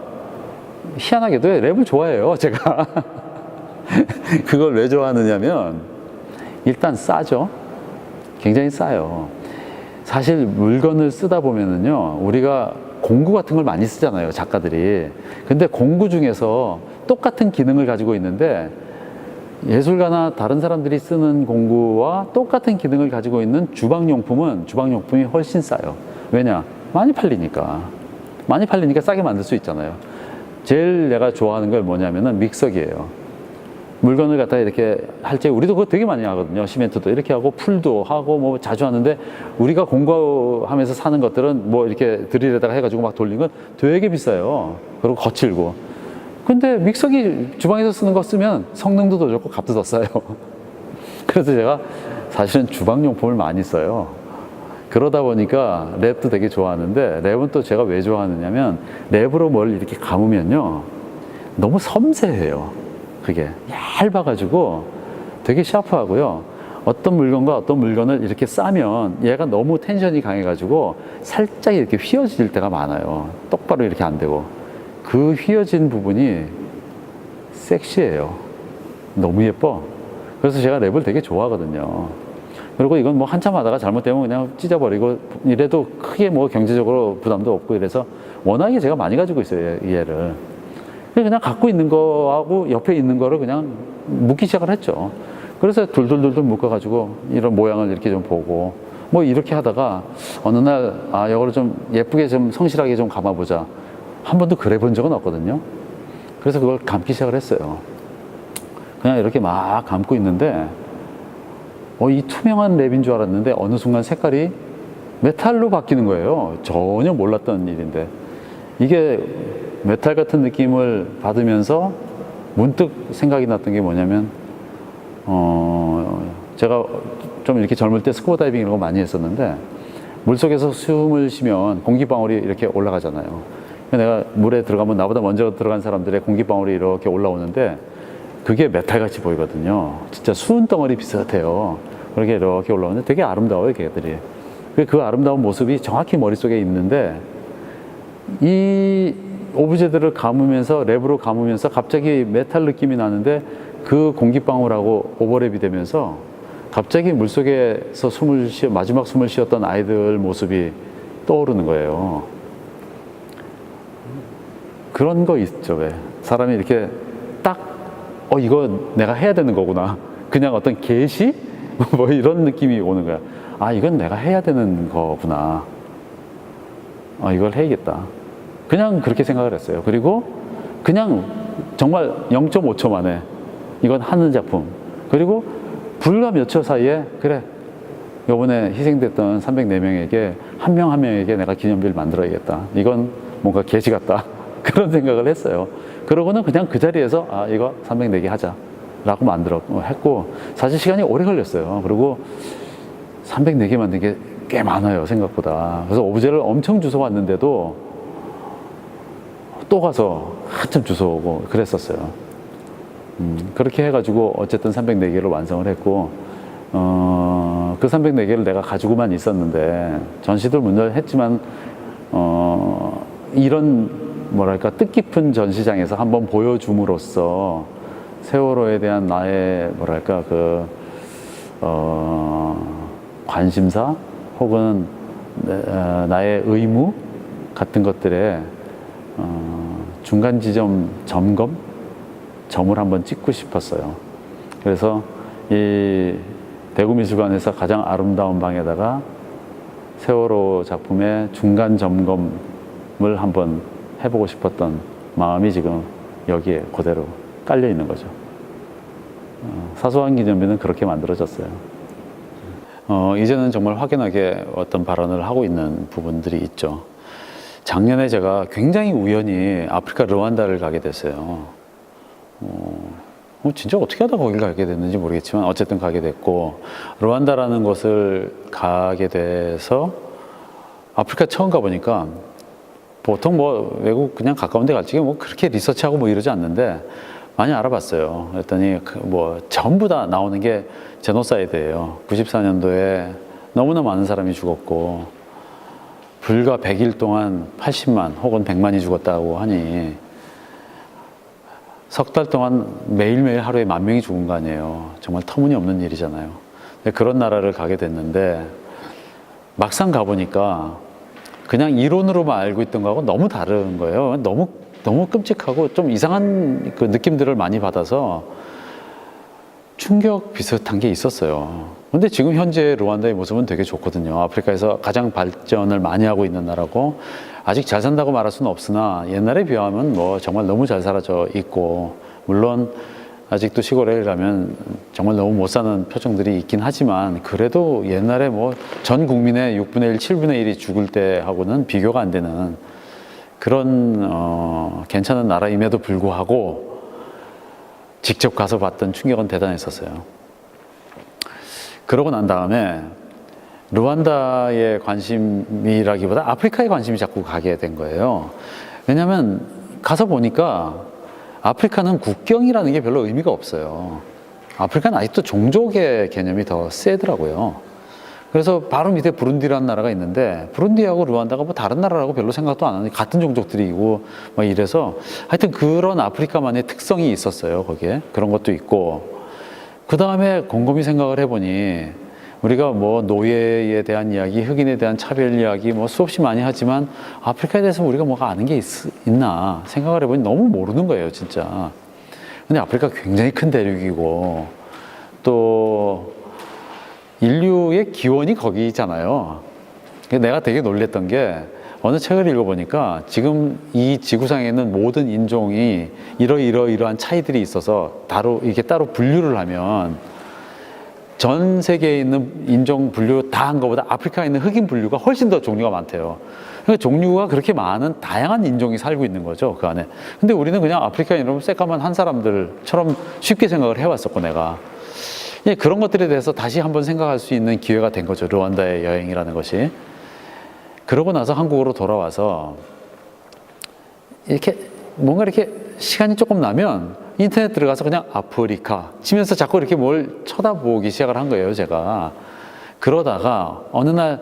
희한하게도 랩을 좋아해요. 제가. 그걸 왜 좋아하느냐면 일단 싸죠. 굉장히 싸요. 사실 물건을 쓰다 보면은요, 우리가 공구 같은 걸 많이 쓰잖아요, 작가들이. 근데 공구 중에서 똑같은 기능을 가지고 있는데 예술가나 다른 사람들이 쓰는 공구와 똑같은 기능을 가지고 있는 주방용품이 훨씬 싸요. 왜냐? 많이 팔리니까. 많이 팔리니까 싸게 만들 수 있잖아요. 제일 내가 좋아하는 걸 뭐냐면은 믹서기예요. 물건을 갖다 이렇게 할 때 우리도 그거 되게 많이 하거든요. 시멘트도 이렇게 하고 풀도 하고 뭐 자주 하는데 우리가 공부하면서 사는 것들은 뭐 이렇게 드릴에다가 해가지고 막 돌리는 건 되게 비싸요. 그리고 거칠고. 근데 믹서기 주방에서 쓰는 거 쓰면 성능도 더 좋고 값도 더 싸요. 그래서 제가 사실은 주방용품을 많이 써요. 그러다 보니까 랩도 되게 좋아하는데 랩은 또 제가 왜 좋아하느냐면 랩으로 뭘 이렇게 감으면요 너무 섬세해요. 그게 얇아가지고 되게 샤프하고요. 어떤 물건과 어떤 물건을 이렇게 싸면 얘가 너무 텐션이 강해가지고 살짝 이렇게 휘어질 때가 많아요. 똑바로 이렇게 안 되고. 그 휘어진 부분이 섹시해요. 너무 예뻐. 그래서 제가 랩을 되게 좋아하거든요. 그리고 이건 뭐 한참 하다가 잘못되면 그냥 찢어버리고 이래도 크게 뭐 경제적으로 부담도 없고 이래서 워낙에 제가 많이 가지고 있어요, 이 애를. 그냥 갖고 있는 거하고 옆에 있는 거를 그냥 묶기 시작을 했죠. 그래서 둘둘둘둘 묶어가지고 이런 모양을 이렇게 좀 보고 뭐 이렇게 하다가 어느 날 아, 이거를 좀 예쁘게 좀 성실하게 좀 감아보자. 한 번도 그래 본 적은 없거든요. 그래서 그걸 감기 시작을 했어요. 그냥 이렇게 막 감고 있는데 이 투명한 랩인 줄 알았는데 어느 순간 색깔이 메탈로 바뀌는 거예요. 전혀 몰랐던 일인데 이게 메탈 같은 느낌을 받으면서 문득 생각이 났던 게 뭐냐면 제가 좀 이렇게 젊을 때 스쿠버 다이빙 이런 거 많이 했었는데 물속에서 숨을 쉬면 공기방울이 이렇게 올라가잖아요. 내가 물에 들어가면 나보다 먼저 들어간 사람들의 공기방울이 이렇게 올라오는데 그게 메탈같이 보이거든요. 진짜 수은 덩어리 비슷해요. 그렇게 이렇게 올라오는데 되게 아름다워요, 걔들이. 그 아름다운 모습이 정확히 머릿속에 있는데 이 오브제들을 감으면서 랩으로 감으면서 갑자기 메탈 느낌이 나는데 그 공기방울하고 오버랩이 되면서 갑자기 물속에서 마지막 숨을 쉬었던 아이들 모습이 떠오르는 거예요. 그런 거 있죠, 왜? 사람이 이렇게 딱, 이거 내가 해야 되는 거구나. 그냥 어떤 계시? 뭐 이런 느낌이 오는 거야. 아, 이건 내가 해야 되는 거구나. 이걸 해야겠다. 그냥 그렇게 생각을 했어요. 그리고 그냥 정말 0.5초 만에 이건 하는 작품. 그리고 불과 몇 초 사이에 그래, 요번에 희생됐던 304명에게 한 명 한 명에게 내가 기념비를 만들어야겠다. 이건 뭔가 계시 같다. 그런 생각을 했어요. 그러고는 그냥 그 자리에서 이거 304개 하자 라고 했고 사실 시간이 오래 걸렸어요. 그리고 304개 만든 게 꽤 많아요, 생각보다. 그래서 오브제를 엄청 주워 왔는데도 또 가서 한참 주워 오고 그랬었어요. 그렇게 해가지고 어쨌든 304개를 완성을 했고 그 304개를 내가 가지고만 있었는데 전시도 문을 했지만 이런 뭐랄까 뜻깊은 전시장에서 한번 보여줌으로써 세월호에 대한 나의 뭐랄까 관심사 혹은 나의 의무 같은 것들에 중간 지점 점을 한번 찍고 싶었어요. 그래서 이 대구미술관에서 가장 아름다운 방에다가 세월호 작품의 중간 점검을 한번 해보고 싶었던 마음이 지금 여기에 그대로 깔려 있는 거죠. 사소한 기념비는 그렇게 만들어졌어요. 이제는 정말 확연하게 어떤 발언을 하고 있는 부분들이 있죠. 작년에 제가 굉장히 우연히 아프리카 르완다를 가게 됐어요. 진짜 어떻게 하다 거길 가게 됐는지 모르겠지만 어쨌든 가게 됐고 르완다라는 곳을 가게 돼서 아프리카 처음 가보니까 보통 뭐 외국 그냥 가까운 데 갈 적에 뭐 그렇게 리서치하고 뭐 이러지 않는데 많이 알아봤어요. 그랬더니 뭐 전부 다 나오는 게 제노사이드예요. 94년도에 너무나 많은 사람이 죽었고 불과 100일 동안 80만 혹은 100만이 죽었다고 하니 석 달 동안 매일매일 하루에 10,000명이 죽은 거 아니에요. 정말 터무니없는 일이잖아요. 그런 나라를 가게 됐는데 막상 가보니까 그냥 이론으로만 알고 있던 거하고 너무 다른 거예요. 너무 끔찍하고 좀 이상한 그 느낌들을 많이 받아서 충격 비슷한 게 있었어요. 근데 지금 현재 르완다의 모습은 되게 좋거든요. 아프리카에서 가장 발전을 많이 하고 있는 나라고 아직 잘 산다고 말할 수는 없으나 옛날에 비하면 뭐 정말 너무 잘 살아져 있고 물론 아직도 시골에 가면 정말 너무 못 사는 표정들이 있긴 하지만 그래도 옛날에 뭐 전 국민의 6분의 1, 7분의 1이 죽을 때하고는 비교가 안 되는 그런 괜찮은 나라임에도 불구하고 직접 가서 봤던 충격은 대단했었어요. 그러고 난 다음에 르완다의 관심이라기보다 아프리카의 관심이 자꾸 가게 된 거예요. 왜냐하면 가서 보니까 아프리카는 국경이라는 게 별로 의미가 없어요. 아프리카는 아직도 종족의 개념이 더 세더라고요. 그래서 바로 밑에 부룬디라는 나라가 있는데 부룬디하고 르완다가 뭐 다른 나라라고 별로 생각도 안 하는 같은 종족들이고 막 이래서 하여튼 그런 아프리카만의 특성이 있었어요. 거기에 그런 것도 있고 그 다음에 곰곰이 생각을 해보니 우리가 뭐 노예에 대한 이야기, 흑인에 대한 차별 이야기 뭐 수없이 많이 하지만 아프리카에 대해서 우리가 뭐가 아는 게 있나 생각을 해보니 너무 모르는 거예요, 진짜. 근데 아프리카 굉장히 큰 대륙이고 또 인류의 기원이 거기잖아요. 내가 되게 놀랬던 게 어느 책을 읽어보니까 지금 이 지구상에 있는 모든 인종이 이러한 차이들이 있어서 이게 따로 분류를 하면 전 세계에 있는 인종 분류 다 한 것보다 아프리카에 있는 흑인 분류가 훨씬 더 종류가 많대요. 그러니까 종류가 그렇게 많은 다양한 인종이 살고 있는 거죠, 그 안에. 근데 우리는 그냥 아프리카인 이러면 새까만 한 사람들처럼 쉽게 생각을 해왔었고, 내가. 예, 그런 것들에 대해서 다시 한번 생각할 수 있는 기회가 된 거죠, 르완다의 여행이라는 것이. 그러고 나서 한국으로 돌아와서 이렇게 뭔가 이렇게 시간이 조금 나면 인터넷 들어가서 그냥 아프리카 치면서 자꾸 이렇게 뭘 쳐다보기 시작을 한 거예요, 제가. 그러다가 어느 날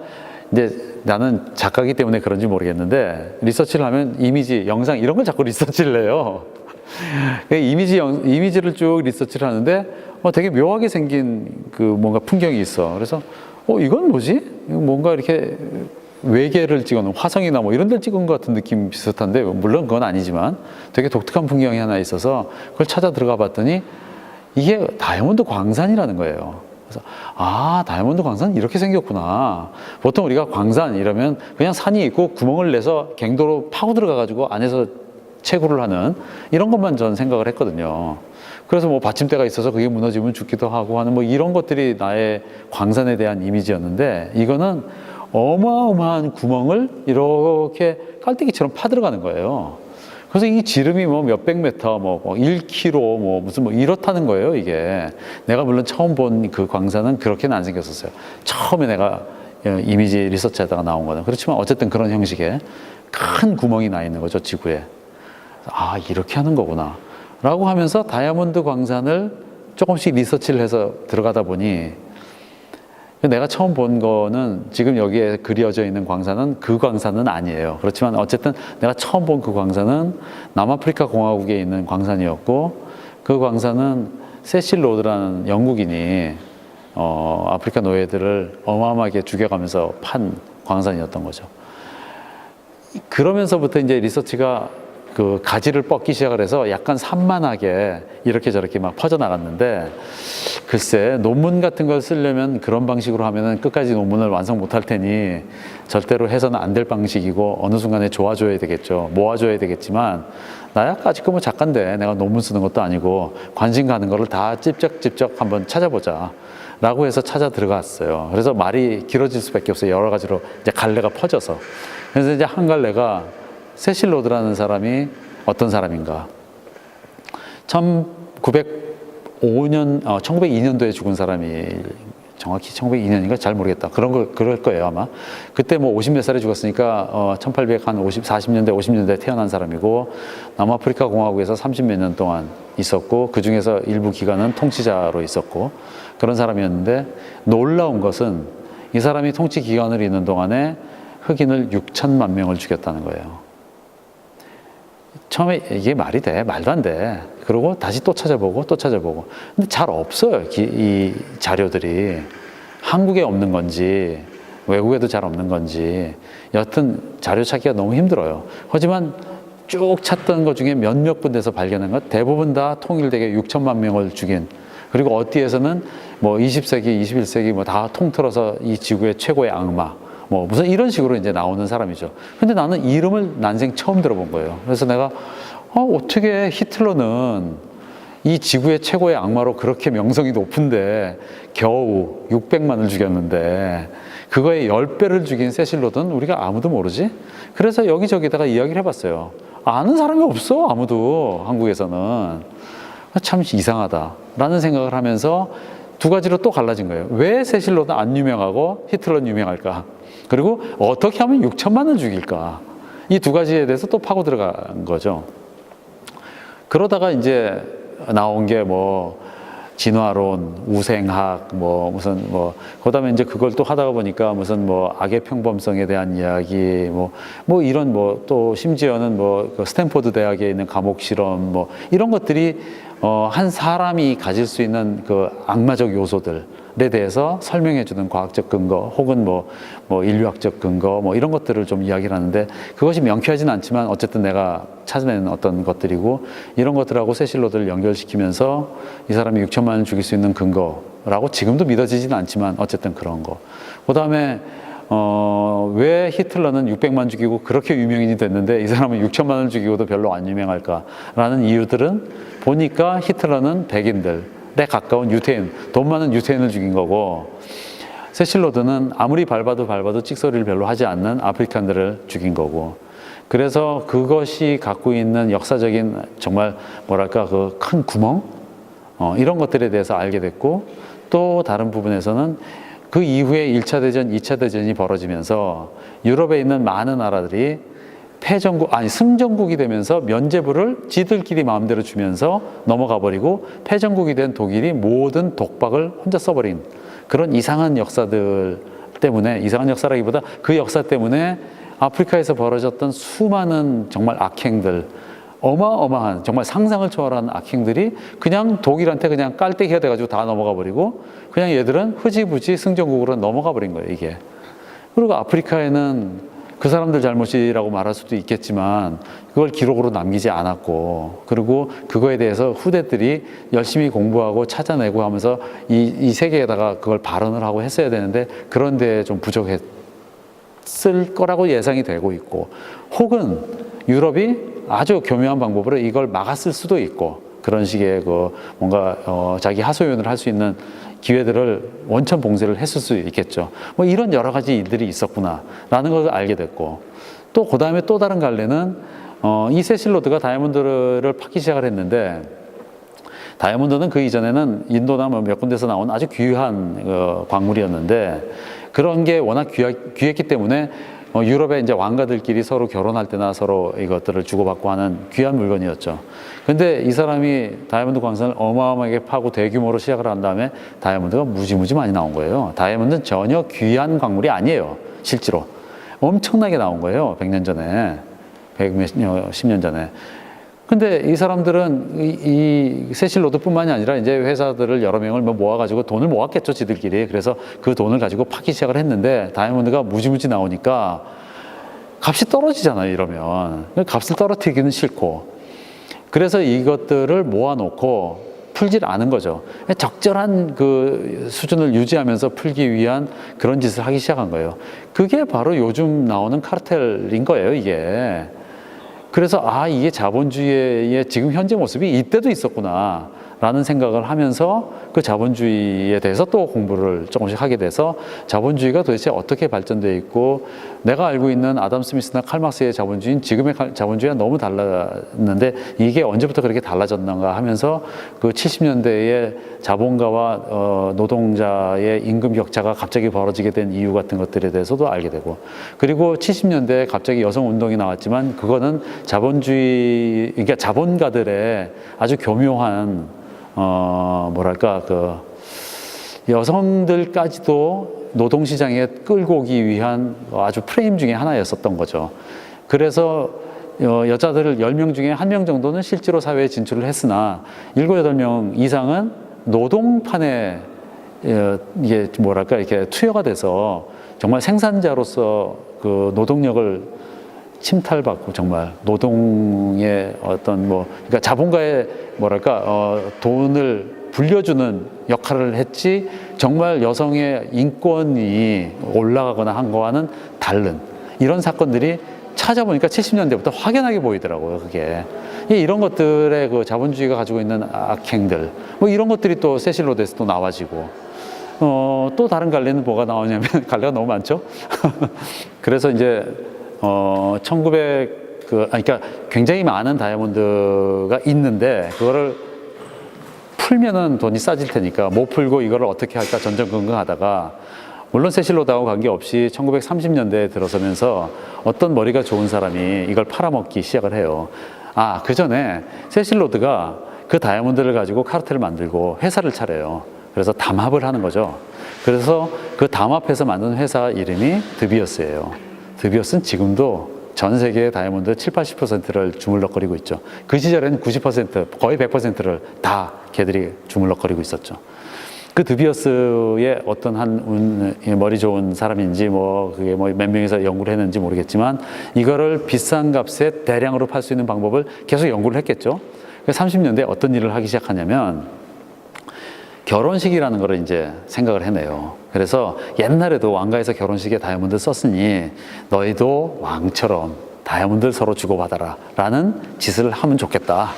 이제 나는 작가이기 때문에 그런지 모르겠는데 리서치를 하면 이미지, 영상 이런 걸 자꾸 리서치를 해요. 이미지를 쭉 리서치를 하는데 되게 묘하게 생긴 그 뭔가 풍경이 있어. 그래서 이건 뭐지? 뭔가 이렇게 외계를 찍어놓은 화성이나 뭐 이런 데를 찍은 것 같은 느낌 비슷한데 물론 그건 아니지만 되게 독특한 풍경이 하나 있어서 그걸 찾아 들어가 봤더니 이게 다이아몬드 광산이라는 거예요. 그래서 다이아몬드 광산 이렇게 생겼구나. 보통 우리가 광산 이러면 그냥 산이 있고 구멍을 내서 갱도로 파고 들어가 가지고 안에서 채굴을 하는 이런 것만 전 생각을 했거든요. 그래서 뭐 받침대가 있어서 그게 무너지면 죽기도 하고 하는 뭐 이런 것들이 나의 광산에 대한 이미지였는데 이거는 어마어마한 구멍을 이렇게 깔때기처럼 파들어가는 거예요. 그래서 이 지름이 뭐 몇백 미터, 뭐 1km, 뭐 무슨 뭐 이렇다는 거예요, 이게. 내가 물론 처음 본 그 광산은 그렇게는 안 생겼었어요. 처음에 내가 이미지 리서치하다가 나온 거는. 그렇지만 어쨌든 그런 형식의 큰 구멍이 나 있는 거죠, 지구에. 이렇게 하는 거구나. 라고 하면서 다이아몬드 광산을 조금씩 리서치를 해서 들어가다 보니 내가 처음 본 거는 지금 여기에 그려져 있는 광산은 그 광산은 아니에요. 그렇지만 어쨌든 내가 처음 본 그 광산은 남아프리카 공화국에 있는 광산이었고 그 광산은 세실 로드라는 영국인이 아프리카 노예들을 어마어마하게 죽여가면서 판 광산이었던 거죠. 그러면서부터 이제 리서치가 그 가지를 뻗기 시작을 해서 약간 산만하게 이렇게 저렇게 막 퍼져나갔는데 글쎄 논문 같은 걸 쓰려면 그런 방식으로 하면은 끝까지 논문을 완성 못할 테니 절대로 해서는 안 될 방식이고 어느 순간에 좋아줘야 되겠죠. 모아줘야 되겠지만 나야 아직 뭐 작가인데 내가 논문 쓰는 것도 아니고 관심 가는 거를 다 찝쩍찝쩍 한번 찾아보자 라고 해서 찾아 들어갔어요. 그래서 말이 길어질 수밖에 없어요. 여러 가지로 이제 갈래가 퍼져서. 그래서 이제 한 갈래가 세실 로드라는 사람이 어떤 사람인가? 1902년도에 죽은 사람이 정확히 1902년인가 잘 모르겠다. 그럴 거예요 아마. 그때 뭐 50몇 살에 죽었으니까 1840년대 50년대에 태어난 사람이고 남아프리카 공화국에서 30몇 년 동안 있었고 그 중에서 일부 기간은 통치자로 있었고 그런 사람이었는데 놀라운 것은 이 사람이 통치 기간을 있는 동안에 흑인을 6천만 명을 죽였다는 거예요. 처음에 이게 말이 돼? 말도 안 돼. 그러고 다시 또 찾아보고 또 찾아보고. 근데 잘 없어요. 이 자료들이. 한국에 없는 건지 외국에도 잘 없는 건지 여튼 자료 찾기가 너무 힘들어요. 하지만 쭉 찾던 것 중에 몇몇 군데서 발견한 것 대부분 다 통일되게 6천만 명을 죽인 그리고 어디에서는 뭐 20세기, 21세기 뭐 다 통틀어서 이 지구의 최고의 악마 뭐 무슨 이런 식으로 이제 나오는 사람이죠. 근데 나는 이름을 난생 처음 들어본 거예요. 그래서 내가 어떻게 히틀러는 이 지구의 최고의 악마로 그렇게 명성이 높은데 겨우 600만을 죽였는데 그거의 10배를 죽인 세실 로드는 우리가 아무도 모르지? 그래서 여기저기다가 이야기를 해봤어요. 아는 사람이 없어 아무도 한국에서는. 참 이상하다라는 생각을 하면서 두 가지로 또 갈라진 거예요. 왜 세실 로드는 안 유명하고 히틀러는 유명할까? 그리고 어떻게 하면 6천만을 죽일까? 이 두 가지에 대해서 또 파고 들어간 거죠. 그러다가 이제 나온 게 뭐 진화론, 우생학, 뭐 무슨 뭐 그다음에 이제 그걸 또 하다가 보니까 무슨 뭐 악의 평범성에 대한 이야기, 뭐 이런 뭐 또 심지어는 뭐그 스탠포드 대학에 있는 감옥 실험, 뭐 이런 것들이 한 사람이 가질 수 있는 그 악마적 요소들에 대해서 설명해주는 과학적 근거, 혹은 뭐 인류학적 근거, 뭐 이런 것들을 좀 이야기를 하는데, 그것이 명쾌하진 않지만 어쨌든 내가 찾아낸 어떤 것들이고, 이런 것들하고 세실 로드를 연결시키면서 이 사람이 6천만 원을 죽일 수 있는 근거라고 지금도 믿어지진 않지만 어쨌든 그런 거. 그 다음에 왜 히틀러는 600만 죽이고 그렇게 유명인이 됐는데 이 사람은 6천만 원을 죽이고도 별로 안 유명할까라는 이유들은, 보니까 히틀러는 백인들에 가까운 유태인, 돈 많은 유태인을 죽인 거고, 세실 로드는 아무리 밟아도 찍소리를 별로 하지 않는 아프리칸들을 죽인 거고, 그래서 그것이 갖고 있는 역사적인 정말 뭐랄까 그 큰 구멍, 이런 것들에 대해서 알게 됐고, 또 다른 부분에서는 그 이후에 1차 대전, 2차 대전이 벌어지면서 유럽에 있는 많은 나라들이 승전국이 되면서 면죄부를 지들끼리 마음대로 주면서 넘어가 버리고, 패전국이 된 독일이 모든 독박을 혼자 써버린 그런 이상한 역사들 때문에, 이상한 역사라기보다 그 역사 때문에 아프리카에서 벌어졌던 수많은 정말 악행들, 어마어마한 정말 상상을 초월한 악행들이 그냥 독일한테 그냥 깔때기가 돼가지고 다 넘어가 버리고, 그냥 얘들은 흐지부지 승전국으로 넘어가 버린 거예요, 이게. 그리고 아프리카에는 그 사람들 잘못이라고 말할 수도 있겠지만 그걸 기록으로 남기지 않았고, 그리고 그거에 대해서 후대들이 열심히 공부하고 찾아내고 하면서 이 세계에다가 그걸 발언을 하고 했어야 되는데, 그런데 좀 부족했을 거라고 예상이 되고 있고, 혹은 유럽이 아주 교묘한 방법으로 이걸 막았을 수도 있고, 그런 식의 그 뭔가 자기 하소연을 할 수 있는 기회들을 원천 봉쇄를 했을 수 있겠죠. 뭐 이런 여러 가지 일들이 있었구나라는 걸 알게 됐고, 또 그 다음에 또 다른 갈래는 이 세실 로드가 다이아몬드를 파기 시작을 했는데, 다이아몬드는 그 이전에는 인도나 몇 군데서 나온 아주 귀한 광물이었는데, 그런 게 워낙 귀했기 때문에 유럽의 이제 왕가들끼리 서로 결혼할 때나 서로 이것들을 주고받고 하는 귀한 물건이었죠. 근데 이 사람이 다이아몬드 광산을 어마어마하게 파고 대규모로 시작을 한 다음에 다이아몬드가 무지무지 많이 나온 거예요. 다이아몬드는 전혀 귀한 광물이 아니에요, 실제로. 엄청나게 나온 거예요, 100년 전에, 10년 전에. 근데 이 사람들은 이 세실 로드뿐만이 아니라 이제 회사들을 여러 명을 모아가지고 돈을 모았겠죠, 지들끼리. 그래서 그 돈을 가지고 파기 시작을 했는데, 다이아몬드가 무지무지 나오니까 값이 떨어지잖아요, 이러면. 값을 떨어뜨리기는 싫고. 그래서 이것들을 모아놓고 풀질 않은 거죠. 적절한 그 수준을 유지하면서 풀기 위한 그런 짓을 하기 시작한 거예요. 그게 바로 요즘 나오는 카르텔인 거예요, 이게. 그래서 이게 자본주의의 지금 현재 모습이 이때도 있었구나 라는 생각을 하면서 그 자본주의에 대해서 또 공부를 조금씩 하게 돼서, 자본주의가 도대체 어떻게 발전되어 있고, 내가 알고 있는 아담 스미스나 칼 막스의 자본주의는 지금의 자본주의와 너무 달랐는데 이게 언제부터 그렇게 달라졌는가 하면서, 그 70년대에 자본가와 노동자의 임금 격차가 갑자기 벌어지게 된 이유 같은 것들에 대해서도 알게 되고, 그리고 70년대에 갑자기 여성 운동이 나왔지만 그거는 자본주의, 그러니까 자본가들의 아주 교묘한 뭐랄까 그 여성들까지도 노동시장에 끌고 오기 위한 아주 프레임 중에 하나였었던 거죠. 그래서 여자들 10명 중에 1명 정도는 실제로 사회에 진출을 했으나 7, 8명 이상은 노동판에 이게 뭐랄까 이렇게 투여가 돼서 정말 생산자로서 그 노동력을 침탈받고, 정말 노동의 어떤 그러니까 자본가의 뭐랄까 돈을 불려주는 역할을 했지, 정말 여성의 인권이 올라가거나 한 거와는 다른 이런 사건들이 찾아보니까 70년대부터 확연하게 보이더라고요, 그게. 이런 것들의 그 자본주의가 가지고 있는 악행들, 이런 것들이 또 세실 로드에서 또 나와지고, 또 다른 갈래는 뭐가 나오냐면 갈래가 너무 많죠. 그래서 이제 1900 그러니까 굉장히 많은 다이아몬드가 있는데, 그거를 풀면은 돈이 싸질 테니까 못 풀고 이거를 어떻게 할까 전전긍긍하다가, 물론 세실 로드하고 관계없이 1930년대에 들어서면서 어떤 머리가 좋은 사람이 이걸 팔아먹기 시작을 해요. 그 전에 세실 로드가 그 다이아몬드를 가지고 카르텔을 만들고 회사를 차려요. 그래서 담합을 하는 거죠. 그래서 그 담합해서 만든 회사 이름이 드비어스예요. 드비어스는 지금도 전 세계의 다이아몬드 70~80%를 주물럭거리고 있죠. 그 시절에는 90%, 거의 100%를 다 걔들이 주물럭거리고 있었죠. 그 드비어스의 어떤 한 머리 좋은 사람인지 그게 몇 명이서 연구를 했는지 모르겠지만 이거를 비싼 값에 대량으로 팔 수 있는 방법을 계속 연구를 했겠죠. 30년대에 어떤 일을 하기 시작하냐면 결혼식이라는 거를 이제 생각을 해내요. 그래서 옛날에도 왕가에서 결혼식에 다이아몬드 썼으니 너희도 왕처럼 다이아몬드를 서로 주고받아라 라는 짓을 하면 좋겠다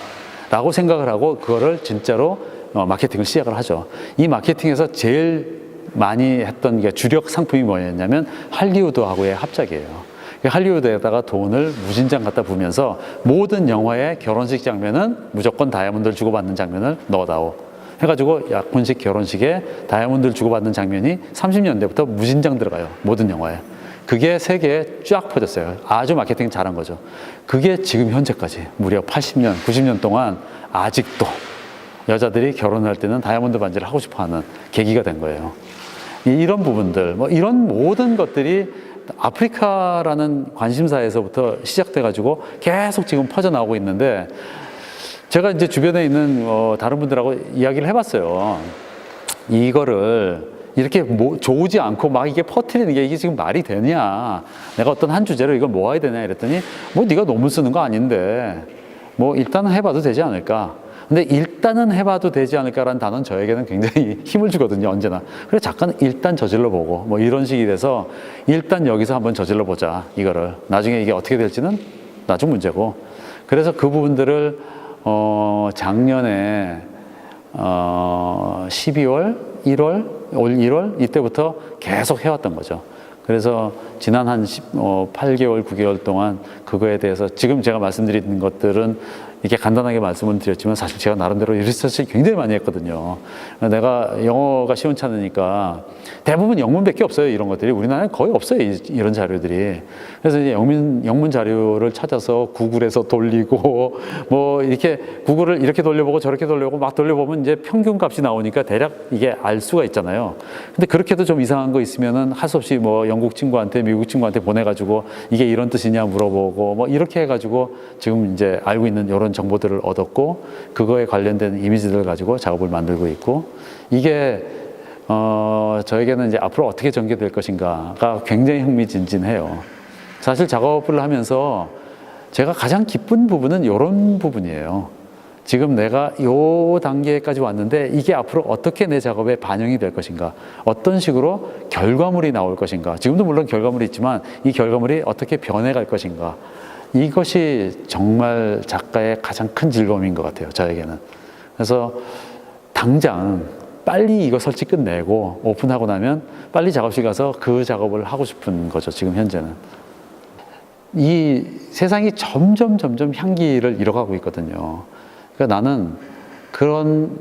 라고 생각을 하고 그거를 진짜로 마케팅을 시작을 하죠. 이 마케팅에서 제일 많이 했던 게 주력 상품이 뭐였냐면 할리우드하고의 합작이에요. 할리우드에다가 돈을 무진장 갖다 부으면서 모든 영화의 결혼식 장면은 무조건 다이아몬드를 주고받는 장면을 넣어다오 해가지고 약혼식 결혼식에 다이아몬드를 주고받는 장면이 30년대부터 무진장 들어가요. 모든 영화에. 그게 세계에 쫙 퍼졌어요. 아주 마케팅 잘한 거죠. 그게 지금 현재까지 무려 80년, 90년 동안 아직도 여자들이 결혼할 때는 다이아몬드 반지를 하고 싶어하는 계기가 된 거예요. 이런 부분들, 이런 모든 것들이 아프리카라는 관심사에서부터 시작돼가지고 계속 지금 퍼져나오고 있는데 제가 이제 주변에 있는 다른 분들하고 이야기를 해봤어요. 이거를 이렇게 좋지 않고 막 이게 퍼뜨리는 게 이게 지금 말이 되냐? 내가 어떤 한 주제로 이걸 모아야 되냐? 이랬더니 네가 논문 쓰는 거 아닌데 일단은 해봐도 되지 않을까? 근데 일단은 해봐도 되지 않을까라는 단어는 저에게는 굉장히 힘을 주거든요, 언제나. 그래서 작가는 일단 저질러 보고 이런 식이 돼서 일단 여기서 한번 저질러 보자, 이거를. 나중에 이게 어떻게 될지는 나중 문제고. 그래서 그 부분들을 작년에 12월, 1월, 올 1월 이때부터 계속 해왔던 거죠. 그래서 지난 한 8개월, 9개월 동안 그거에 대해서 지금 제가 말씀드리는 것들은 이렇게 간단하게 말씀을 드렸지만 사실 제가 나름대로 리서치를 굉장히 많이 했거든요. 내가 영어가 시원찮으니까 대부분 영문밖에 없어요. 이런 것들이 우리나라에 거의 없어요. 이런 자료들이. 그래서 이제 영문 자료를 찾아서 구글에서 돌리고 이렇게 구글을 이렇게 돌려보고 저렇게 돌려보고 막 돌려보면 이제 평균 값이 나오니까 대략 이게 알 수가 있잖아요. 근데 그렇게도 좀 이상한 거 있으면은 할 수 없이 영국 친구한테 미국 친구한테 보내가지고 이게 이런 뜻이냐 물어보고 이렇게 해가지고 지금 이제 알고 있는 이런 정보들을 얻었고 그거에 관련된 이미지들을 가지고 작업을 만들고 있고 이게 저에게는 이제 앞으로 어떻게 전개될 것인가가 굉장히 흥미진진해요. 사실 작업을 하면서 제가 가장 기쁜 부분은 이런 부분이에요. 지금 내가 이 단계까지 왔는데 이게 앞으로 어떻게 내 작업에 반영이 될 것인가, 어떤 식으로 결과물이 나올 것인가, 지금도 물론 결과물이 있지만 이 결과물이 어떻게 변해갈 것인가, 이것이 정말 작가의 가장 큰 즐거움인 것 같아요, 저에게는. 그래서 당장 빨리 이거 설치 끝내고 오픈하고 나면 빨리 작업실 가서 그 작업을 하고 싶은 거죠, 지금 현재는. 이 세상이 점점 향기를 잃어가고 있거든요. 그러니까 나는 그런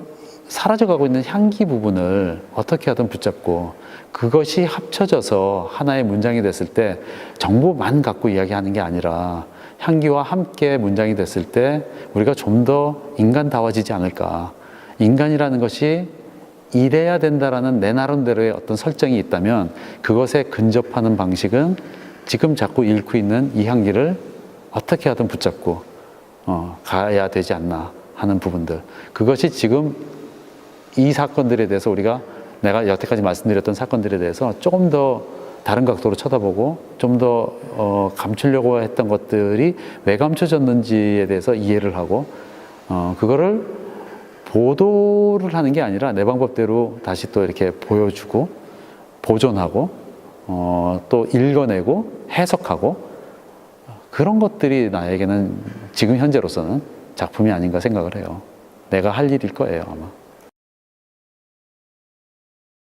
사라져가고 있는 향기 부분을 어떻게 하든 붙잡고 그것이 합쳐져서 하나의 문장이 됐을 때 정보만 갖고 이야기하는 게 아니라 향기와 함께 문장이 됐을 때 우리가 좀 더 인간다워지지 않을까. 인간이라는 것이 이래야 된다라는 내 나름대로의 어떤 설정이 있다면 그것에 근접하는 방식은 지금 자꾸 잃고 있는 이 향기를 어떻게 하든 붙잡고 가야 되지 않나 하는 부분들. 그것이 지금 이 사건들에 대해서 내가 여태까지 말씀드렸던 사건들에 대해서 조금 더 다른 각도로 쳐다보고 좀 더 감추려고 했던 것들이 왜 감춰졌는지에 대해서 이해를 하고 그거를 보도를 하는 게 아니라 내 방법대로 다시 또 이렇게 보여주고 보존하고 또 읽어내고 해석하고 그런 것들이 나에게는 지금 현재로서는 작품이 아닌가 생각을 해요. 내가 할 일일 거예요, 아마.